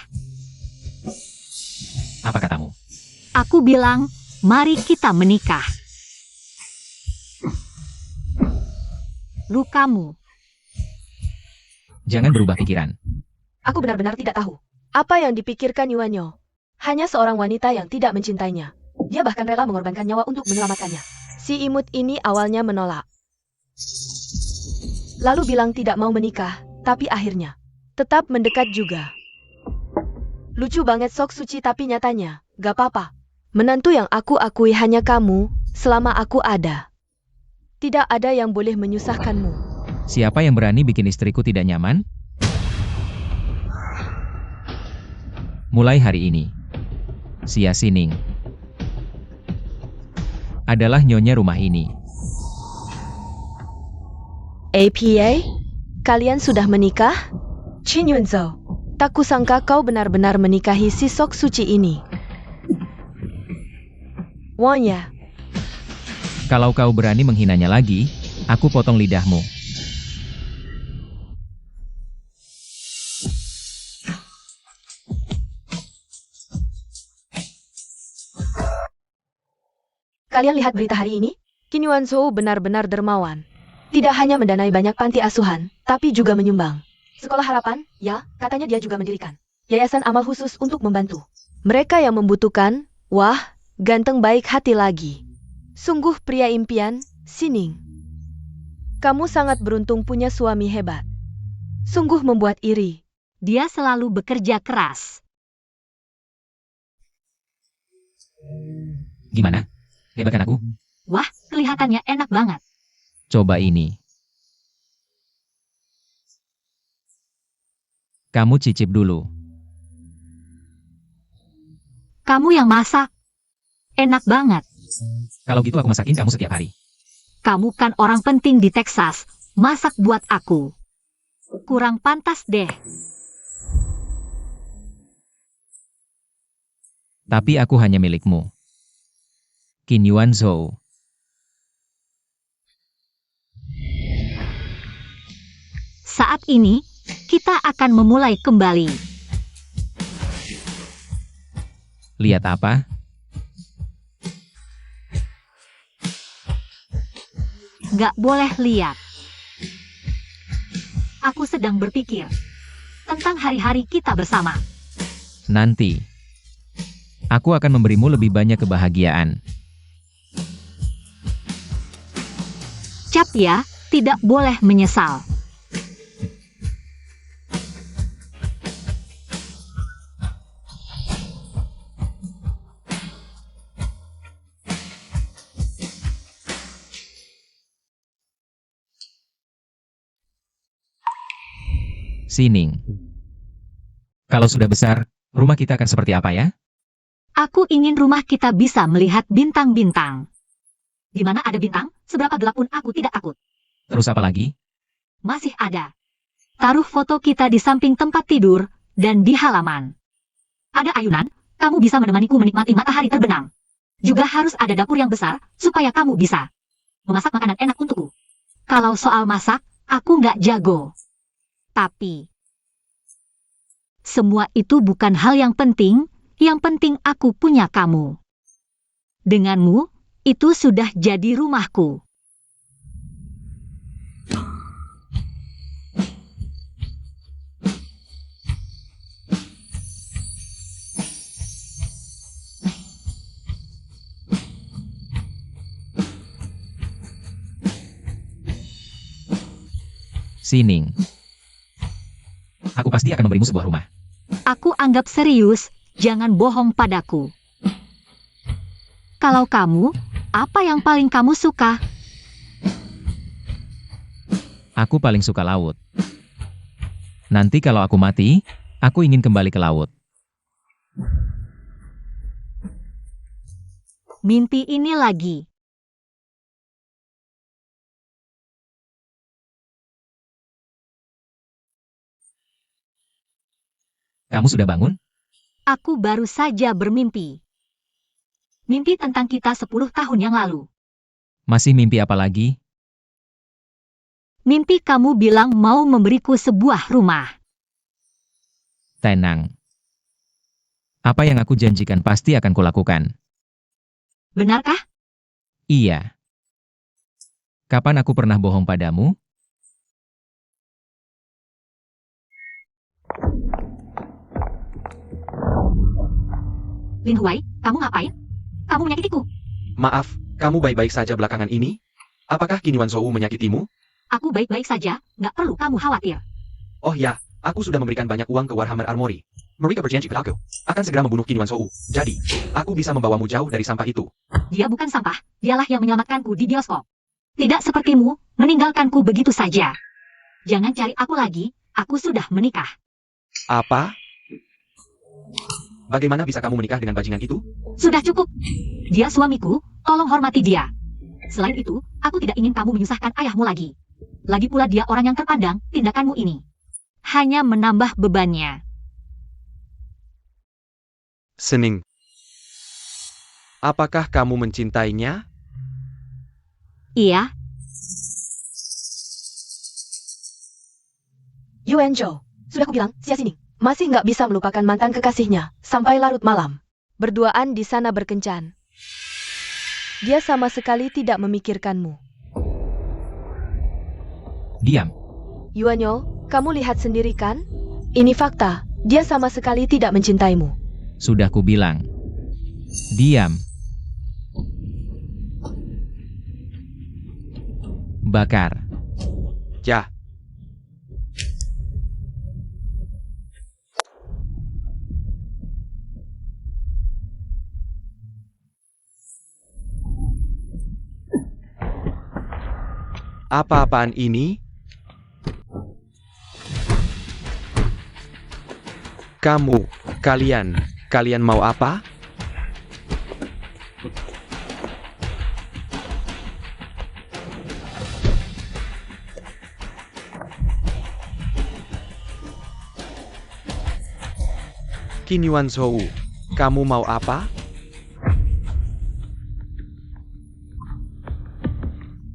Apa katamu? Aku bilang, mari kita menikah. Lukamu. Jangan berubah pikiran. Aku benar-benar tidak tahu. Apa yang dipikirkan Yuanyo? Hanya seorang wanita yang tidak mencintainya. Dia bahkan rela mengorbankan nyawa untuk menyelamatkannya. Si imut ini awalnya menolak. Lalu bilang tidak mau menikah, tapi akhirnya tetap mendekat juga. Lucu banget Sok Suci tapi nyatanya, gak apa-apa. Menantu yang aku akui hanya kamu, selama aku ada. Tidak ada yang boleh menyusahkanmu. Siapa yang berani bikin istriku tidak nyaman? Mulai hari ini, Xia Sining adalah nyonya rumah ini. APA? Kalian sudah menikah? Qin Yunzhou, tak kusangka kau benar-benar menikahi si Sok Suci ini. Wanya, Kalau kau berani menghinanya lagi, aku potong lidahmu. kalian lihat berita hari ini? Qin Yuanzhou benar-benar dermawan. Tidak hanya mendanai banyak panti asuhan, tapi juga menyumbang. Sekolah Harapan, ya, katanya dia juga mendirikan yayasan amal khusus untuk membantu mereka yang membutuhkan. Wah, ganteng baik hati lagi. Sungguh pria impian, Sining. Kamu sangat beruntung punya suami hebat. Sungguh membuat iri. Dia selalu bekerja keras. Gimana? Hebat kan aku? Wah, kelihatannya enak banget. Coba ini. Kamu cicip dulu. Kamu yang masak. Enak banget. Kalau gitu aku masakin kamu setiap hari. Kamu kan orang penting di Texas. Masak buat aku. Kurang pantas deh. Tapi aku hanya milikmu. Qin Yuan Zhou. Saat ini, kita akan memulai kembali. Lihat apa? Gak boleh lihat. Aku sedang berpikir tentang hari-hari kita bersama. Nanti. Aku akan memberimu lebih banyak kebahagiaan. Cap ya, tidak boleh menyesal. Sining. Kalau sudah besar, rumah kita akan seperti apa ya? Aku ingin rumah kita bisa melihat bintang-bintang. Di mana ada bintang, seberapa gelap pun aku tidak takut. Terus apa lagi? Masih ada. Taruh foto kita di samping tempat tidur dan di halaman. Ada ayunan, kamu bisa menemaniku menikmati matahari terbenam. Juga harus ada dapur yang besar, supaya kamu bisa memasak makanan enak untukku. Kalau soal masak, aku nggak jago. Tapi, semua itu bukan hal yang penting aku punya kamu. Denganmu, itu sudah jadi rumahku. Sining. Aku pasti akan memberimu sebuah rumah. Aku anggap serius, jangan bohong padaku. Kalau kamu, apa yang paling kamu suka? Aku paling suka laut. Nanti kalau aku mati, aku ingin kembali ke laut. Mimpi ini lagi. Kamu sudah bangun? Aku baru saja bermimpi. Mimpi tentang kita 10 tahun yang lalu. Masih mimpi apa lagi? Mimpi kamu bilang mau memberiku sebuah rumah. Tenang. Apa yang aku janjikan pasti akan kulakukan. Benarkah? Iya. Kapan aku pernah bohong padamu? Lin Huai, kamu ngapain? Kamu menyakitiku. Maaf, kamu baik-baik saja belakangan ini? Apakah Qin Yuan Zhou menyakitimu? Aku baik-baik saja, nggak perlu kamu khawatir. Oh ya, aku sudah memberikan banyak uang ke Warhammer Armory. Mereka berjanji padaku akan segera membunuh Qin Yuan Zhou. Jadi, aku bisa membawamu jauh dari sampah itu. Dia bukan sampah, dialah yang menyelamatkanku di bioskop. Tidak sepertimu, meninggalkanku begitu saja. Jangan cari aku lagi, aku sudah menikah. Apa? Bagaimana bisa kamu menikah dengan bajingan itu? Sudah cukup. Dia suamiku, tolong hormati dia. Selain itu, aku tidak ingin kamu menyusahkan ayahmu lagi. Lagi pula dia orang yang terpandang, tindakanmu ini hanya menambah bebannya. Sining. Apakah kamu mencintainya? Iya, Yuan Zhou, sudah kubilang, Xia Sining masih nggak bisa melupakan mantan kekasihnya sampai larut malam. Berduaan di sana berkencan. Dia sama sekali tidak memikirkanmu. Diam. Yuan Yo, kamu lihat sendiri kan? Ini fakta, dia sama sekali tidak mencintaimu. Sudah kubilang. Diam. Bakar. Ya. Apa-apaan ini? Kalian mau apa? Qin Yuan Zhou, kamu mau apa?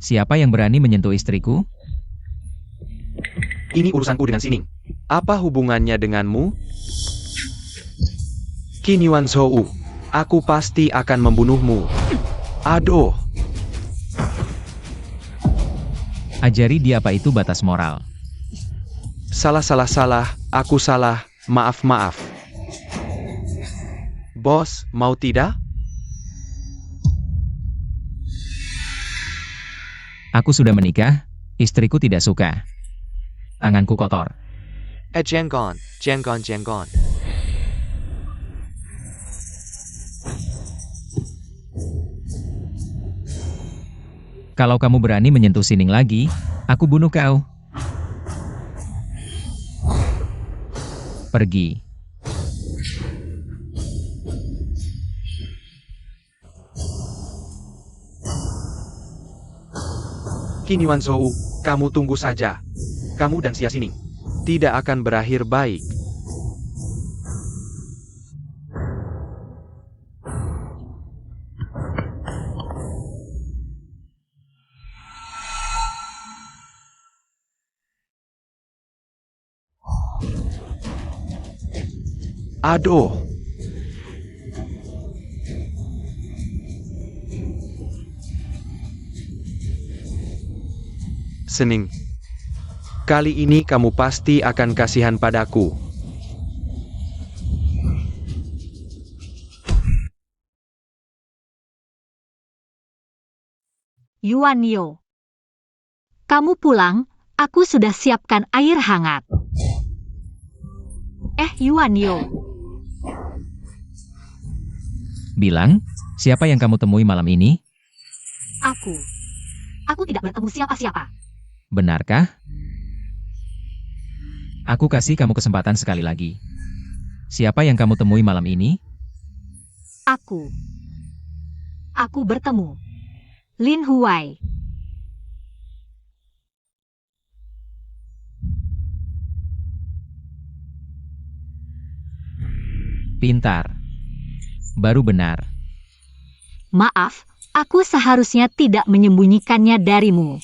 Siapa yang berani menyentuh istriku? Ini urusanku dengan Sining. Apa hubungannya denganmu? Qin Yuan Zhou, aku pasti akan membunuhmu. Aduh, Ajari dia apa itu batas moral. salah, aku salah, maaf. Bos, mau tidak? Aku sudah menikah, istriku tidak suka. Tanganku kotor. Jangan. Kalau kamu berani menyentuh Sining lagi, aku bunuh kau. Pergi. Qin Yuan Zhou, kamu tunggu saja. Kamu dan Xia Sining tidak akan berakhir baik. Aduh. Sining, kali ini kamu pasti akan kasihan padaku. Yuan Yo. Kamu pulang, aku sudah siapkan air hangat. Yuan Yo. Bilang, siapa yang kamu temui malam ini? Aku. Aku tidak bertemu siapa-siapa. Benarkah? Aku kasih kamu kesempatan sekali lagi. Siapa yang kamu temui malam ini? Aku. Aku bertemu Lin Huai. Pintar. Baru benar. Maaf, aku seharusnya tidak menyembunyikannya darimu.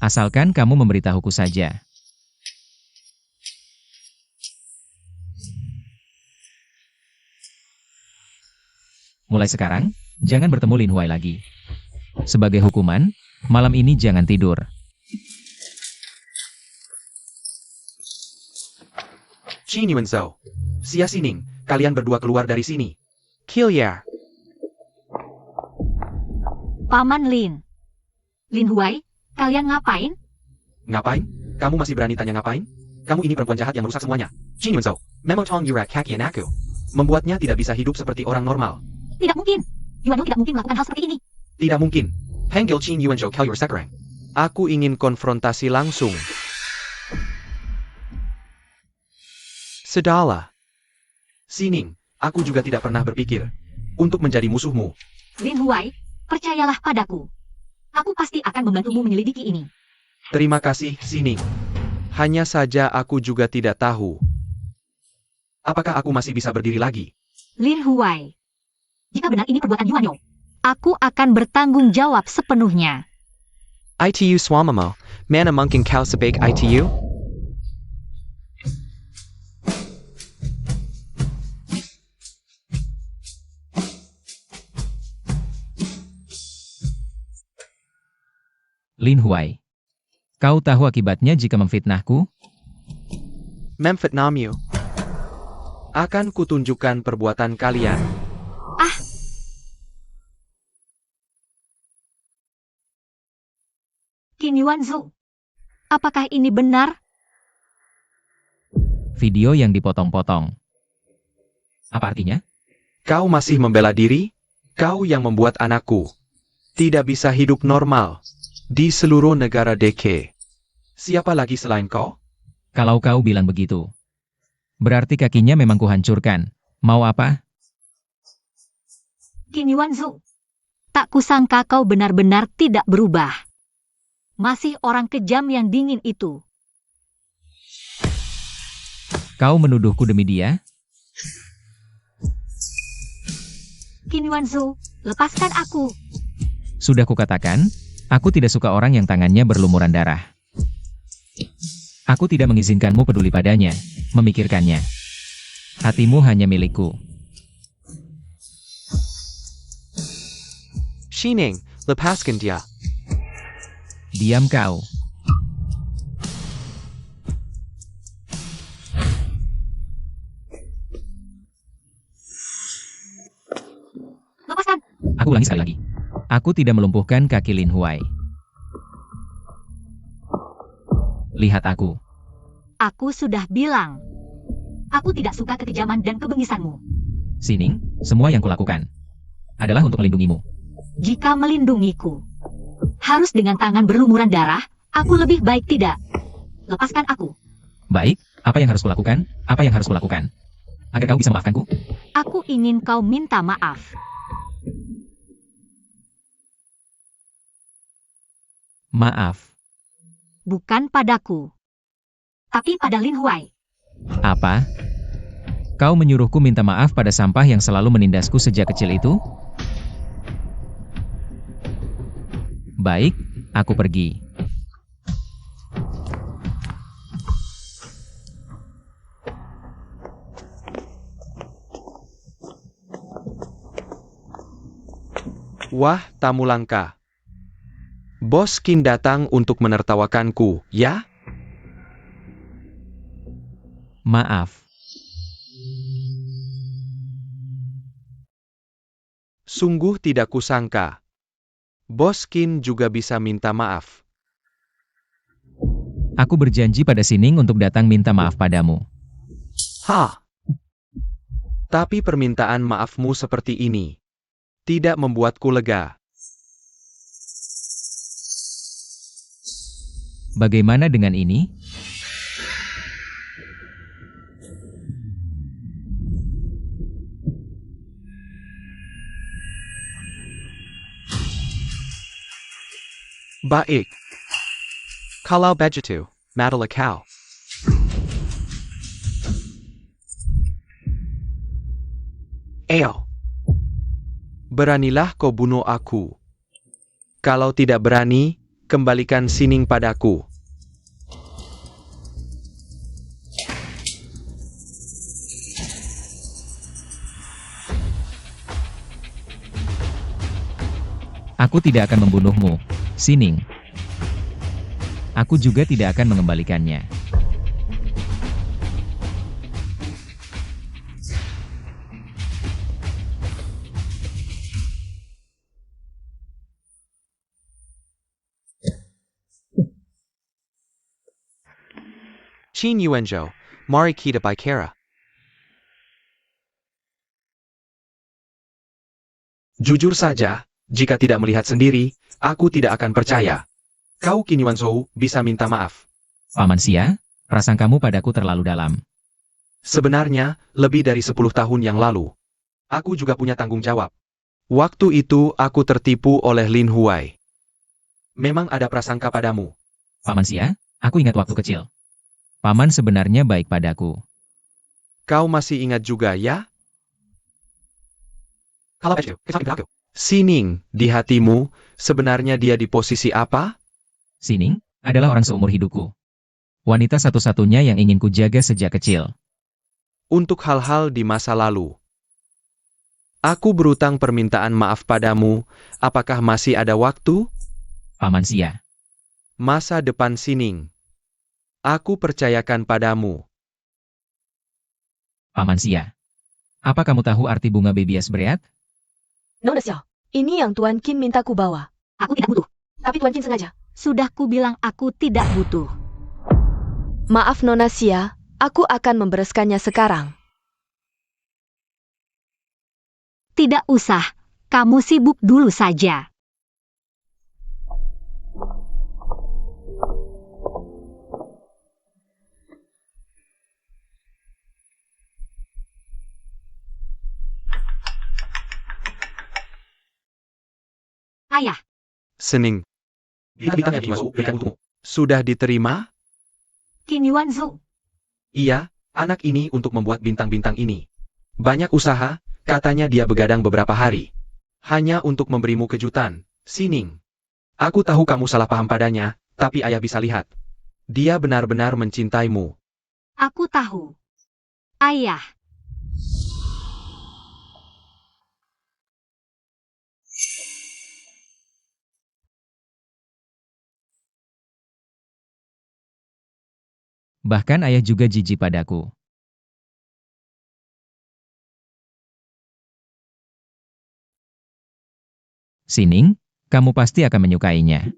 Asalkan kamu memberitahuku saja. Mulai sekarang, jangan bertemu Lin Huai lagi. Sebagai hukuman, malam ini jangan tidur. Qin Yuan Zhou, Xia Sining, kalian berdua keluar dari sini. Kill ya. Paman Lin. Lin Huai, kalian ngapain? Ngapain? Kamu masih berani tanya ngapain? Kamu ini perempuan jahat yang merusak semuanya. Qin Yuan Zhou, memotong yurak kaki aku. Membuatnya tidak bisa hidup seperti orang normal. Tidak mungkin. Yuan Yo tidak mungkin melakukan hal seperti ini. Tidak mungkin. Panggil Qin Yuan Zhou kill your sekarang. Aku ingin konfrontasi langsung. Sudahlah. Sining, aku juga tidak pernah berpikir untuk menjadi musuhmu. Lin Huai, percayalah padaku. Aku pasti akan membantumu menyelidiki ini. Terima kasih, Sining. Hanya saja aku juga tidak tahu. Apakah aku masih bisa berdiri lagi? Lin Huai. Jika benar ini perbuatan Yuan Yo, aku akan bertanggung jawab sepenuhnya. ITU Swamamo, mana mungkin kau sebaik ITU? Lin Huai. Kau tahu akibatnya jika memfitnahku? Memfitnahmu. Akan kutunjukkan perbuatan kalian. Qin Yuan Zhou. Apakah ini benar? Video yang dipotong-potong. Apa artinya? Kau masih membela diri? Kau yang membuat anakku Tidak bisa hidup normal. Di seluruh negara DK. Siapa lagi selain kau? Kalau kau bilang begitu, berarti kakinya memang kuhancurkan. Mau apa? Qin Yuanzhou. Tak kusangka kau benar-benar tidak berubah. Masih orang kejam yang dingin itu. Kau menuduhku demi dia? Qin Yuanzhou, lepaskan aku. Sudah kukatakan, aku tidak suka orang yang tangannya berlumuran darah. Aku tidak mengizinkanmu peduli padanya, memikirkannya. Hatimu hanya milikku. Xining, lepaskan dia. Diam kau. Lepaskan. Aku ulangi sekali lagi. Aku tidak melumpuhkan kaki Lin Huai. Lihat aku. Aku sudah bilang. Aku tidak suka kekejaman dan kebengisanmu. Xining, semua yang kulakukan adalah untuk melindungimu. Jika melindungiku harus dengan tangan berlumuran darah, aku lebih baik tidak. Lepaskan aku. Baik, apa yang harus kulakukan? Apa yang harus kulakukan? Agar kau bisa memaafkanku? Aku ingin kau minta maaf. Maaf. Bukan padaku, tapi pada Lin Huai. Apa? Kau menyuruhku minta maaf pada sampah yang selalu menindasku sejak kecil itu? Baik, aku pergi. Wah, tamu langka. Bos Qin datang untuk menertawakanku, ya? Maaf. Sungguh tidak kusangka. Bos Qin juga bisa minta maaf. Aku berjanji pada Xining untuk datang minta maaf padamu. Hah? Tapi permintaan maafmu seperti ini tidak membuatku lega. Bagaimana dengan ini? Baik. Kalau begitu, matilah kau. Ayo. Beranilah kau bunuh aku. Kalau tidak berani, kembalikan Xining padaku. Aku tidak akan membunuhmu, Xining. Aku juga tidak akan mengembalikannya. Qin Yuanzhou, mari kita bicara. Jujur saja, jika tidak melihat sendiri, aku tidak akan percaya. Kau Qin Yuanzhou bisa minta maaf. Paman Xia, prasangkamu padaku terlalu dalam. Sebenarnya, lebih dari 10 tahun yang lalu. Aku juga punya tanggung jawab. Waktu itu aku tertipu oleh Lin Huai. Memang ada prasangka padamu. Paman Xia, aku ingat waktu kecil. Paman sebenarnya baik padaku. Kau masih ingat juga ya? Kalau Xining, di hatimu, sebenarnya dia di posisi apa? Xining adalah orang seumur hidupku. Wanita satu-satunya yang ingin kujaga sejak kecil. Untuk hal-hal di masa lalu. Aku berutang permintaan maaf padamu, apakah masih ada waktu? Paman Xia, Masa depan Xining. Aku percayakan padamu. Paman Xia. Apa kamu tahu arti bunga bebias bereat? Nona Xiao, ini yang Tuan Qin minta ku bawa. Aku tidak butuh. Tapi Tuan Qin sengaja. Sudah ku bilang aku tidak butuh. Maaf Nona Xia, aku akan membereskannya sekarang. Tidak usah. Kamu sibuk dulu saja. Ayah, Sening. Bintang-bintang yang Kinyuanzu berikan untukmu. Sudah diterima? Qin Yuanzu. Iya, anak ini untuk membuat bintang-bintang ini. Banyak usaha, katanya dia begadang beberapa hari. Hanya untuk memberimu kejutan, Sining. Aku tahu kamu salah paham padanya, tapi ayah bisa lihat. Dia benar-benar mencintaimu. Aku tahu. Ayah. Bahkan ayah juga jijik padaku. Sining, kamu pasti akan menyukainya.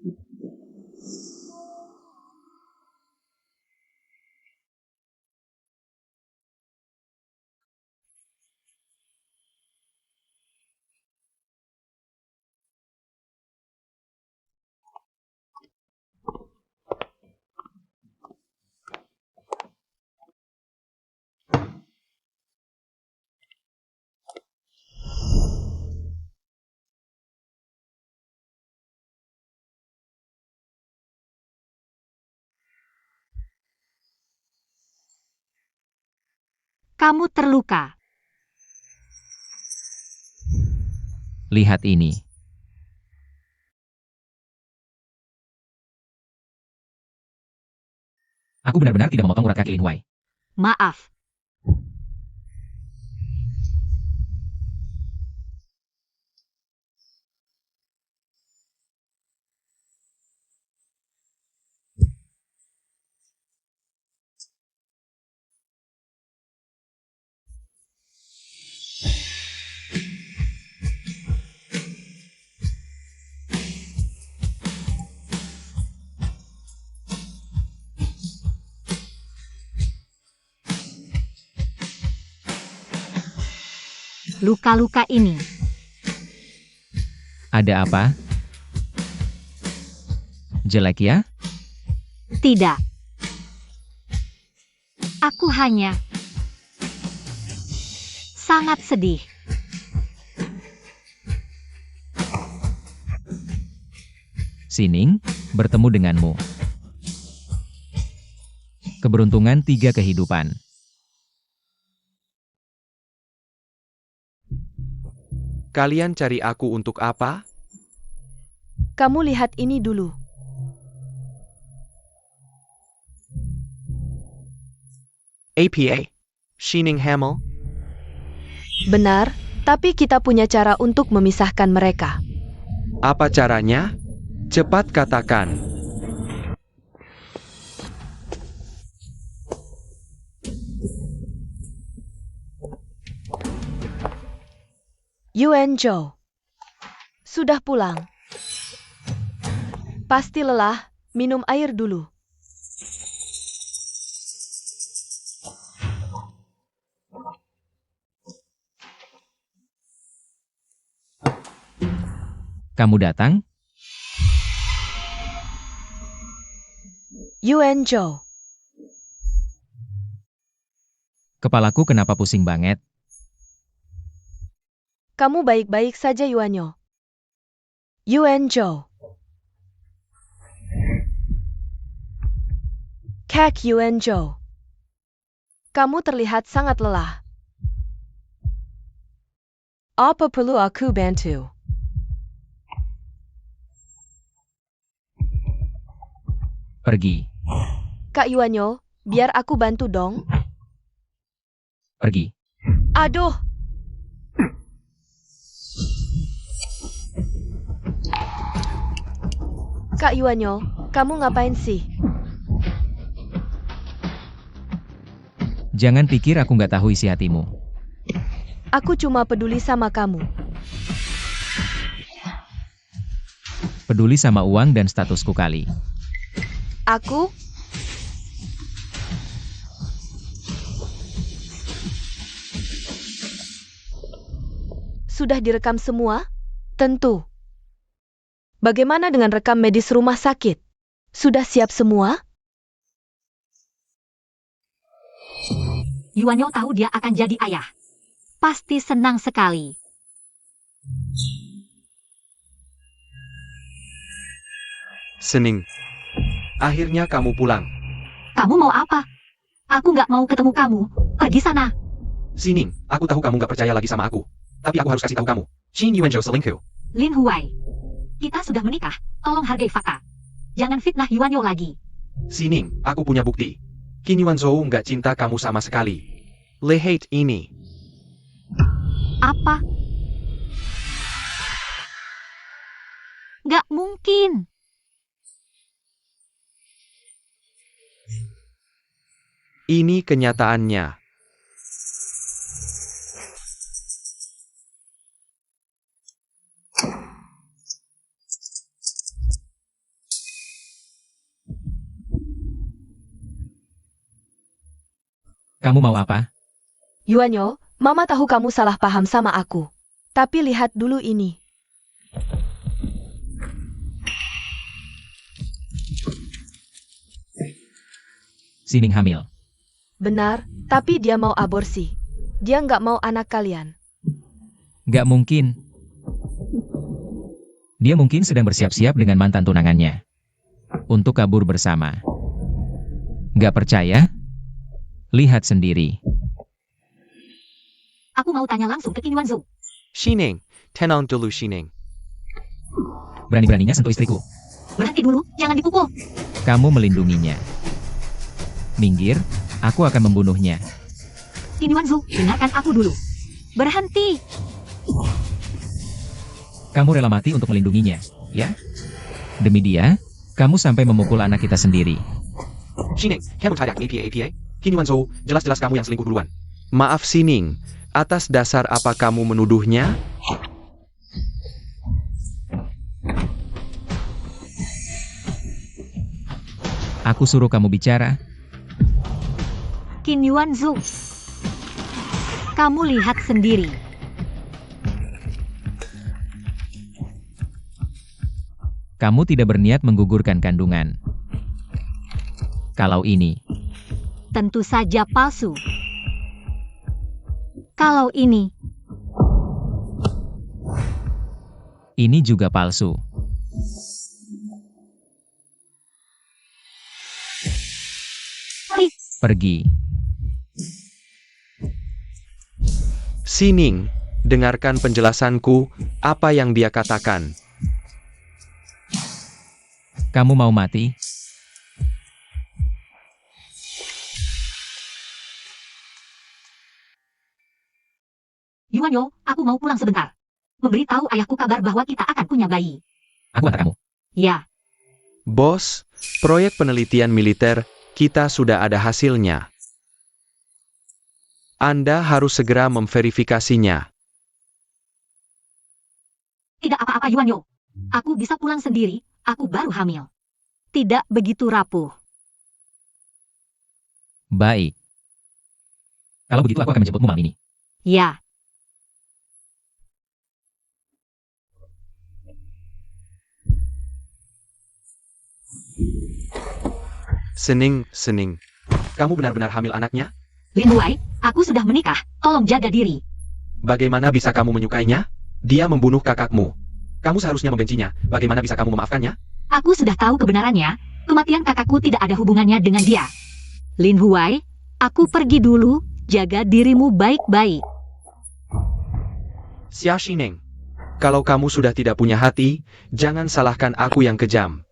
Kamu terluka. Lihat ini. Aku benar-benar tidak memotong urat kaki Lin Huai. Maaf. Luka-luka ini. Ada apa? Jelek ya? Tidak. Aku hanya sangat sedih. Sining, bertemu denganmu. Keberuntungan 3 kehidupan. Kalian cari aku untuk apa? Kamu lihat ini dulu. APA? Shining Hamel? Benar, tapi kita punya cara untuk memisahkan mereka. Apa caranya? Cepat katakan. Yuan Zhou. Sudah pulang. Pasti lelah, minum air dulu. Kamu datang? Yuan Zhou. Kepalaku kenapa pusing banget? Kamu baik-baik saja Yuanyo. Yuan Zhou. Kak Yuan Zhou. Kamu terlihat sangat lelah. Apa perlu aku bantu? Pergi. Kak Yuanyo, biar aku bantu dong. Pergi. Aduh. Kak Yuanyo, kamu ngapain sih? Jangan pikir aku nggak tahu isi hatimu. Aku cuma peduli sama kamu. Peduli sama uang dan statusku kali. Aku? Sudah direkam semua? Tentu. Bagaimana dengan rekam medis rumah sakit? Sudah siap semua? Yuanyo tahu dia akan jadi ayah. Pasti senang sekali. Sening. Akhirnya kamu pulang. Kamu mau apa? Aku nggak mau ketemu kamu. Pergi sana. Sining, aku tahu kamu nggak percaya lagi sama aku. Tapi aku harus kasih tahu kamu. Shin Yuanzhou selingkuh. Lin Huai. Kita sudah menikah. Tolong hargai fakta. Jangan fitnah Yuanyo lagi. Sining, aku punya bukti. Qin Yuanzhou nggak cinta kamu sama sekali. Lihat ini. Apa? Nggak mungkin. Ini kenyataannya. Kamu mau apa? Yuanyo, Mama tahu kamu salah paham sama aku. Tapi lihat dulu ini. Sining hamil. Benar, tapi dia mau aborsi. Dia nggak mau anak kalian. Gak mungkin. Dia mungkin sedang bersiap-siap dengan mantan tunangannya. Untuk kabur bersama. Gak percaya? Lihat sendiri. Aku mau tanya langsung ke Qin Yuanzhou. Shining, tenang dulu Shining. Berani-beraninya sentuh istriku. Berhenti dulu, jangan dipukul. Kamu melindunginya. Minggir, aku akan membunuhnya. Qin Yuanzhou, dengarkan aku dulu. Berhenti. Kamu rela mati untuk melindunginya, ya? Demi dia, kamu sampai memukul anak kita sendiri. Shining, kamu tidak APA. Qin Yuanzhou, jelas-jelas kamu yang selingkuh duluan. Maaf Sining, atas dasar apa kamu menuduhnya? Aku suruh kamu bicara. Qin Yuanzhou. Kamu lihat sendiri. Kamu tidak berniat menggugurkan kandungan. Kalau ini, Tentu saja palsu. Kalau ini juga palsu. Pergi. Sining, dengarkan penjelasanku, apa yang dia katakan. Kamu mau mati? Yuanyo, aku mau pulang sebentar. Memberitahu ayahku kabar bahwa kita akan punya bayi. Aku antar kamu. Ya, Bos, proyek penelitian militer, kita sudah ada hasilnya. Anda harus segera memverifikasinya. tidak apa-apa Yuanyo. Aku bisa pulang sendiri, aku baru hamil. Tidak begitu rapuh. Baik. Kalau begitu aku akan menjemputmu malam ini. Ya, Sening. Kamu benar-benar hamil anaknya? Lin Huai, aku sudah menikah, tolong jaga diri. Bagaimana bisa kamu menyukainya? Dia membunuh kakakmu. Kamu seharusnya membencinya. Bagaimana bisa kamu memaafkannya? Aku sudah tahu kebenarannya, kematian kakakku tidak ada hubungannya dengan dia. Lin Huai, aku pergi dulu, jaga dirimu baik-baik. Xia Shining. Kalau kamu sudah tidak punya hati, jangan salahkan aku yang kejam.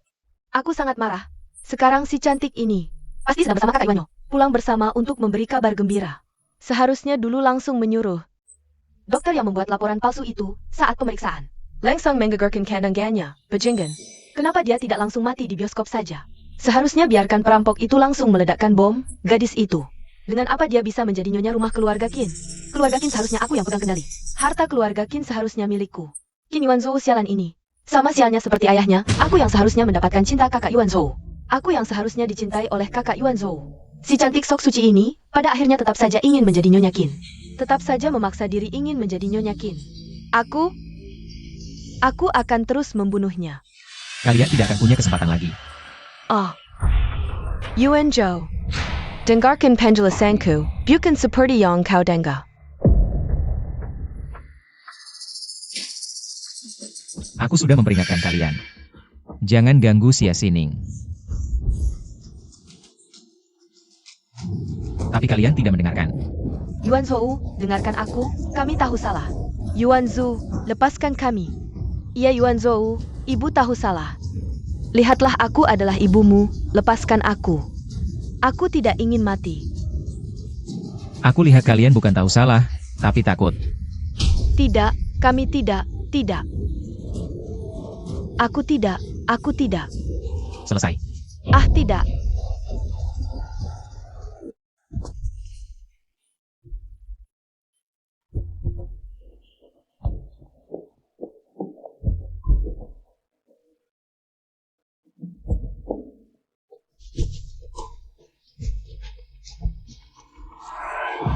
Aku sangat marah. Sekarang si cantik ini pasti sedang bersama kakak Yuanyo. Pulang bersama untuk memberi kabar gembira. Seharusnya dulu langsung menyuruh dokter yang membuat laporan palsu itu saat pemeriksaan. Langsung menggugurkan kandungannya, bajingan. Kenapa dia tidak langsung mati di bioskop saja? Seharusnya biarkan perampok itu langsung meledakkan bom gadis itu. Dengan apa dia bisa menjadi nyonya rumah keluarga Qin? Keluarga Qin seharusnya aku yang pegang kendali. Harta keluarga Qin seharusnya milikku. Qin Yuanzhou sialan ini. Sama sialnya seperti ayahnya, aku yang seharusnya mendapatkan cinta kakak Yuanzhou. Aku yang seharusnya dicintai oleh kakak Yuanzhou. Si cantik sok suci ini, pada akhirnya tetap saja ingin menjadi Nyonya Qin. Tetap saja memaksa diri ingin menjadi Nyonya Qin. Aku akan terus membunuhnya. Kalian tidak akan punya kesempatan lagi. Oh. Yuanzhou. Dengarkan penjelasanku, bukan seperti yang kau dengar. Aku sudah memperingatkan kalian. Jangan ganggu Xia Xining. Tapi kalian tidak mendengarkan. Yuan Zhou, dengarkan aku, kami tahu salah. Yuan Zhu, lepaskan kami. Iya Yuan Zhou, ibu tahu salah. Lihatlah aku adalah ibumu, lepaskan aku. Aku tidak ingin mati. Aku lihat kalian bukan tahu salah, tapi takut. Tidak, kami tidak. Aku tidak. Selesai. Ah, tidak.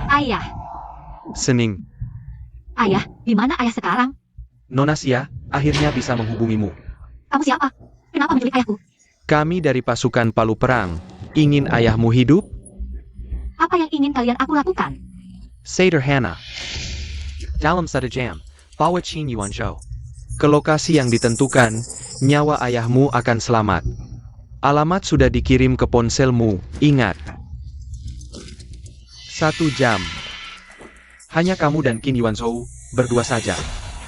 Ayah, Sening, ayah, di mana ayah sekarang? Nona Xia akhirnya bisa menghubungimu. Kamu siapa? Kenapa menculik ayahku? Kami dari pasukan Palu Perang. Ingin ayahmu hidup? Apa yang ingin kalian aku lakukan? Sederhana. Dalam satu jam, bawa Qin Yuan Zhou ke lokasi yang ditentukan, nyawa ayahmu akan selamat. Alamat sudah dikirim ke ponselmu, ingat. 1 jam. Hanya kamu dan Qin Yuan Zhou berdua saja.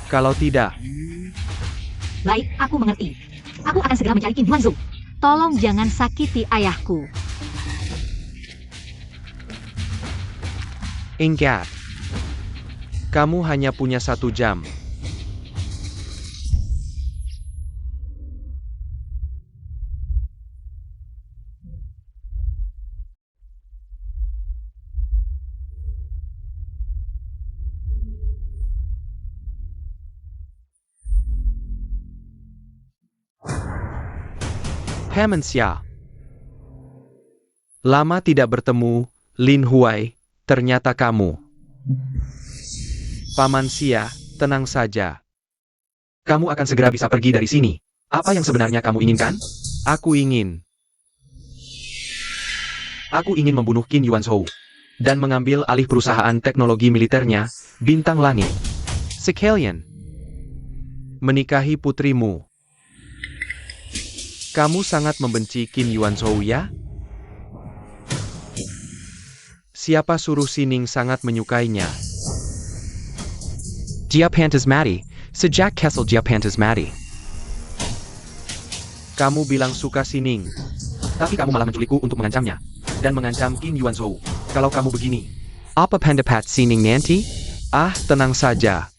Kalau tidak, Baik, aku mengerti. Aku akan segera mencari Qin Yuan Zhou. Tolong jangan sakiti ayahku. ingat. Kamu hanya punya 1 jam. Paman Xia. Lama tidak bertemu, Lin Huai, ternyata kamu. Paman Xia, tenang saja. Kamu akan segera bisa pergi dari sini. Apa yang sebenarnya kamu inginkan? Aku ingin membunuh Qin Yuan Zhou dan mengambil alih perusahaan teknologi militernya, Bintang Langit. Sekalian, menikahi putrimu. Kamu sangat membenci Qin Yuan Zhou ya? Siapa suruh Sining sangat menyukainya? Dia pantas mati, sejak Kessel dia pantas mati. Kamu bilang suka Sining, tapi kamu malah menculikku untuk mengancamnya, dan mengancam Qin Yuan Zhou. Kalau kamu begini, apa pendapat Sining nanti? Ah, tenang saja.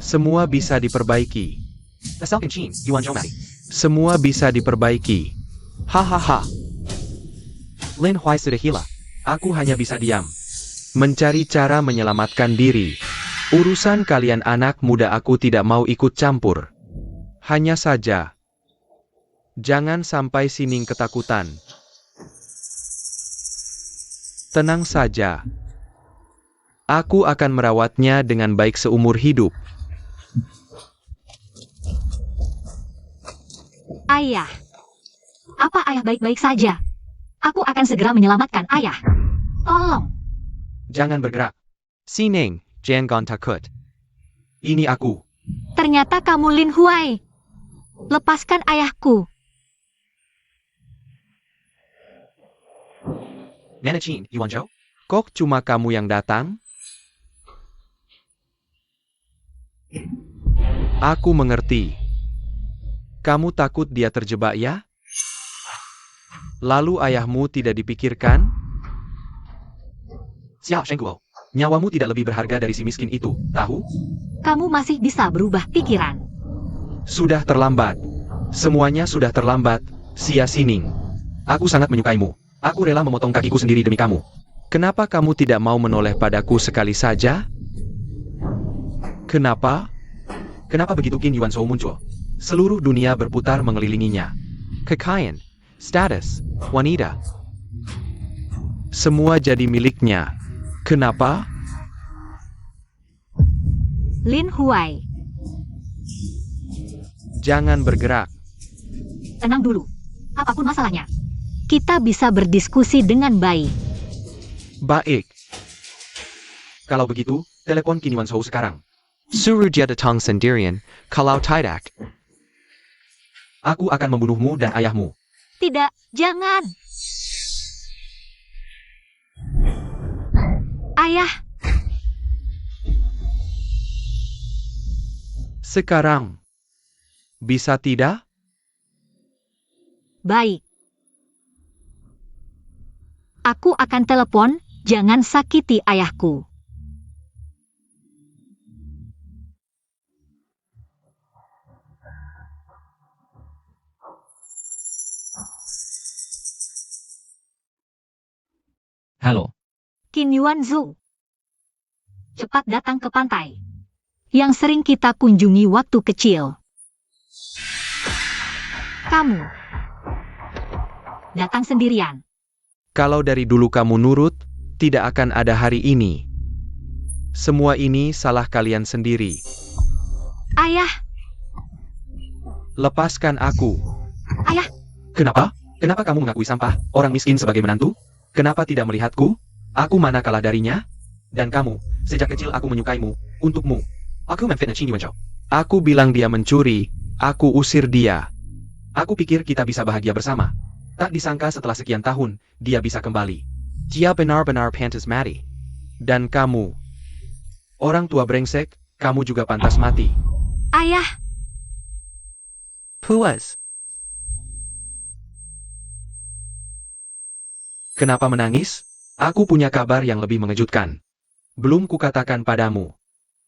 Semua bisa diperbaiki. Asalkan Qin Yuan Zhou mati, semua bisa diperbaiki. Hahaha. Lin Huai sudah hilang. Aku hanya bisa diam. Mencari cara menyelamatkan diri. Urusan kalian anak muda aku tidak mau ikut campur. Hanya saja, jangan sampai Sining ketakutan. Tenang saja. Aku akan merawatnya dengan baik seumur hidup. Ayah. Apa ayah baik-baik saja? Aku akan segera menyelamatkan ayah. Tolong. Jangan bergerak. Sining, jangan takut. Ini aku. Ternyata kamu Lin Huai. Lepaskan ayahku. Nenek Qin Yuan Zhou? Kok cuma kamu yang datang? Aku mengerti. Kamu takut dia terjebak ya? Lalu ayahmu tidak dipikirkan? Xiao Shengguo, nyawamu tidak lebih berharga dari si miskin itu, tahu? Kamu masih bisa berubah pikiran. Sudah terlambat. Semuanya sudah terlambat, Xia Xining. Aku sangat menyukaimu. Aku rela memotong kakiku sendiri demi kamu. Kenapa kamu tidak mau menoleh padaku sekali saja? Kenapa? Kenapa begitu Qin Yuan Zhou muncul? Seluruh dunia berputar mengelilinginya. Kekayaan, status, wanita. Semua jadi miliknya. Kenapa? Lin Huai, Jangan bergerak. tenang dulu. Apapun masalahnya, kita bisa berdiskusi dengan baik. Baik. Kalau begitu, telepon Qin Yuan Zhou sekarang. Suruh dia datang sendirian, kalau tidak, Aku akan membunuhmu dan ayahmu. Tidak, jangan. Ayah, Sekarang. Bisa tidak? baik. Aku akan telepon, jangan sakiti ayahku. Halo, Qin Yuanzu. Cepat datang ke pantai. Yang sering kita kunjungi waktu kecil. Kamu. Datang sendirian. Kalau dari dulu kamu nurut, tidak akan ada hari ini. Semua ini salah kalian sendiri. Ayah, Lepaskan aku. Ayah. Kenapa? Kenapa kamu mengakui sampah, orang miskin sebagai menantu? Kenapa tidak melihatku? Aku mana kalah darinya? Dan kamu, sejak kecil aku menyukaimu, untukmu. Aku memfitnah Qin Yuanzhou. Aku bilang dia mencuri, aku usir dia. Aku pikir kita bisa bahagia bersama. Tak disangka setelah sekian tahun, dia bisa kembali. Dia benar-benar pantas mati. Dan kamu, orang tua brengsek, kamu juga pantas mati. ayah, Puas. Kenapa menangis? Aku punya kabar yang lebih mengejutkan. Belum kukatakan padamu.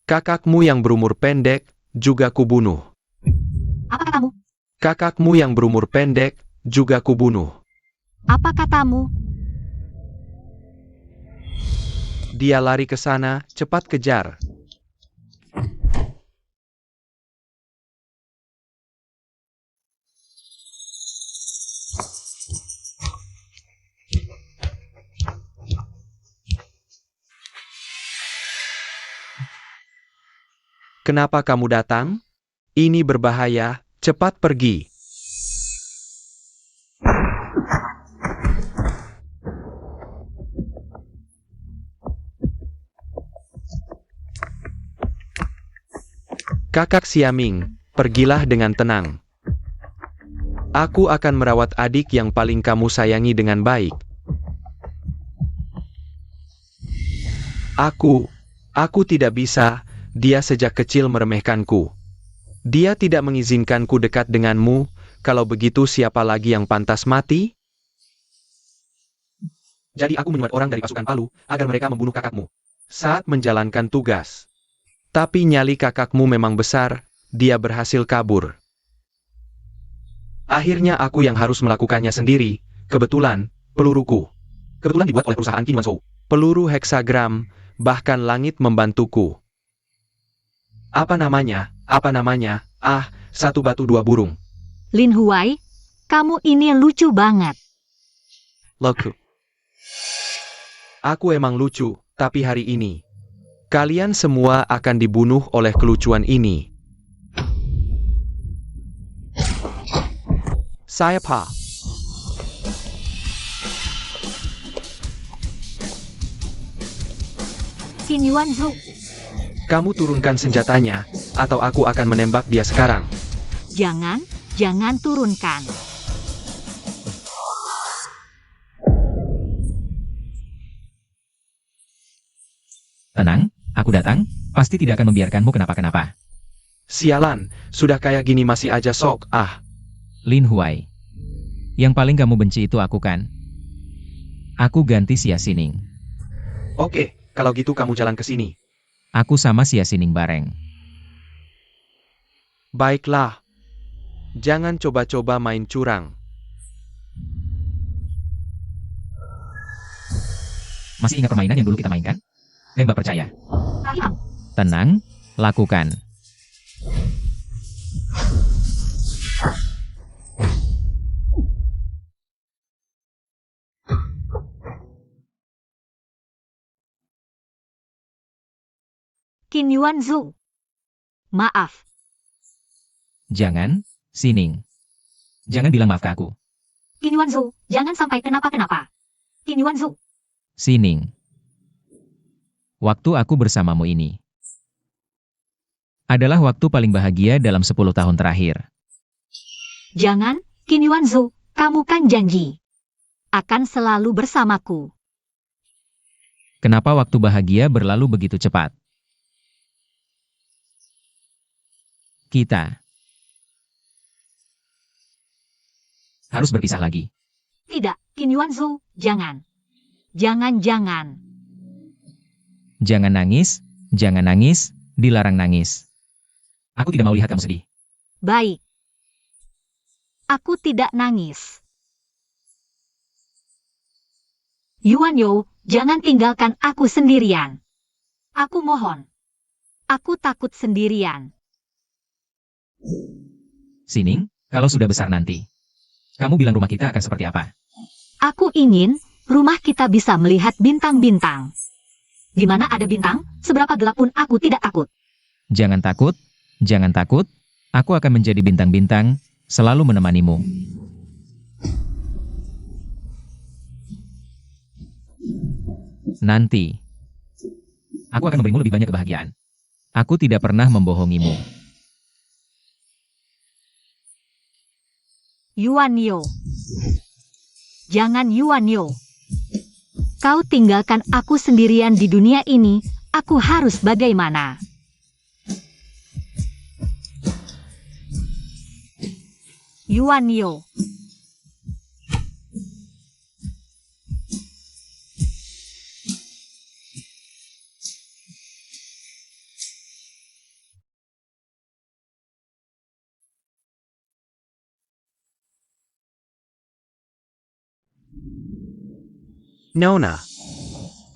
Kakakmu yang berumur pendek, juga kubunuh. apa katamu? Kakakmu yang berumur pendek, juga kubunuh. Apa katamu? Dia lari ke sana, cepat kejar. Kenapa kamu datang? Ini berbahaya, cepat pergi. Kakak Xiaming, pergilah dengan tenang. Aku akan merawat adik yang paling kamu sayangi dengan baik. Aku tidak bisa, dia sejak kecil meremehkanku. Dia tidak mengizinkanku dekat denganmu, kalau begitu siapa lagi yang pantas mati? Jadi aku menyuat orang dari pasukan Palu, agar mereka membunuh kakakmu. Saat menjalankan tugas. Tapi nyali kakakmu memang besar, dia berhasil kabur. Akhirnya aku yang harus melakukannya sendiri, kebetulan, peluruku. Kebetulan dibuat oleh perusahaan Qin Yuanzhou. Peluru heksagram, bahkan langit membantuku. Apa namanya? Ah, satu batu dua burung. Lin Huai, kamu ini lucu banget. Loku. Aku emang lucu, tapi hari ini, kalian semua akan dibunuh oleh kelucuan ini. Saya Pa. Qin Yuanzu, Kamu turunkan senjatanya, atau aku akan menembak dia sekarang. jangan turunkan. tenang, aku datang, pasti tidak akan membiarkanmu kenapa-kenapa. Sialan, sudah kayak gini masih aja sok, ah. Lin Huai. Yang paling kamu benci itu aku kan? Aku ganti Xia Xining. Oke, kalau gitu kamu jalan ke sini. Aku sama Xia Xining bareng. Baiklah. Jangan coba-coba main curang. Masih ingat permainan yang dulu kita mainkan? Tembak percaya. Ayam, Tenang, lakukan. Qin Yuanzu. Maaf, Jangan, Xining. Jangan bilang maaf ke aku. Qin Yuanzu, jangan sampai kenapa-kenapa. Qin Yuanzu, Xining. Waktu aku bersamamu ini adalah waktu paling bahagia dalam 10 tahun terakhir. Jangan, Qin Yuanzhou, kamu kan janji akan selalu bersamaku. Kenapa waktu bahagia berlalu begitu cepat? Kita harus berpisah lagi. Tidak, Qin Yuanzhou, jangan. Jangan. Jangan nangis, dilarang nangis. Aku tidak mau lihat kamu sedih. Baik. Aku tidak nangis. Yuanyo, jangan tinggalkan aku sendirian. Aku mohon. Aku takut sendirian. Sining, kalau sudah besar nanti, kamu bilang rumah kita akan seperti apa? Aku ingin rumah kita bisa melihat bintang-bintang. Di mana ada bintang, seberapa gelap pun aku tidak takut. Jangan takut. Aku akan menjadi bintang-bintang, selalu menemanimu. Nanti, aku akan memberimu lebih banyak kebahagiaan. Aku tidak pernah membohongimu. Yuanyo. Jangan Yuanyo. Kau tinggalkan aku sendirian di dunia ini, aku harus bagaimana? Yuanyo. Nona,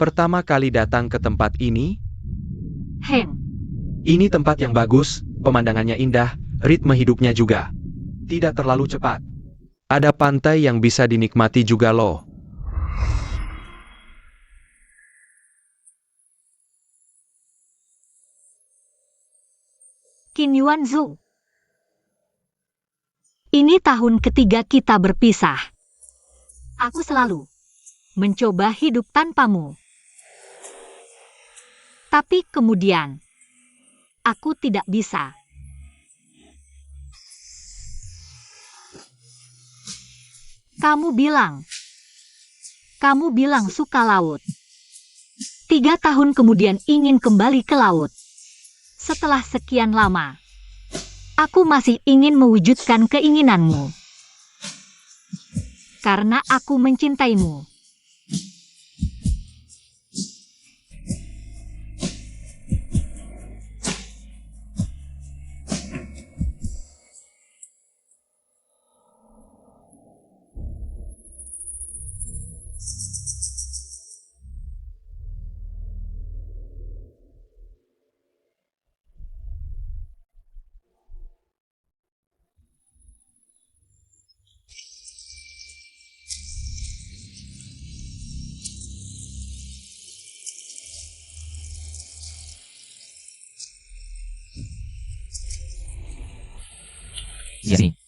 pertama kali datang ke tempat ini, Heng. ini tempat yang bagus, pemandangannya indah, ritme hidupnya juga. Tidak terlalu cepat. Ada pantai yang bisa dinikmati juga loh. Qin Yuanzhou. Ini tahun ketiga kita berpisah. Aku selalu mencoba hidup tanpamu. Tapi kemudian, aku tidak bisa. Kamu bilang suka laut. 3 tahun kemudian ingin kembali ke laut. Setelah sekian lama, aku masih ingin mewujudkan keinginanmu. Karena aku mencintaimu. Iya sih.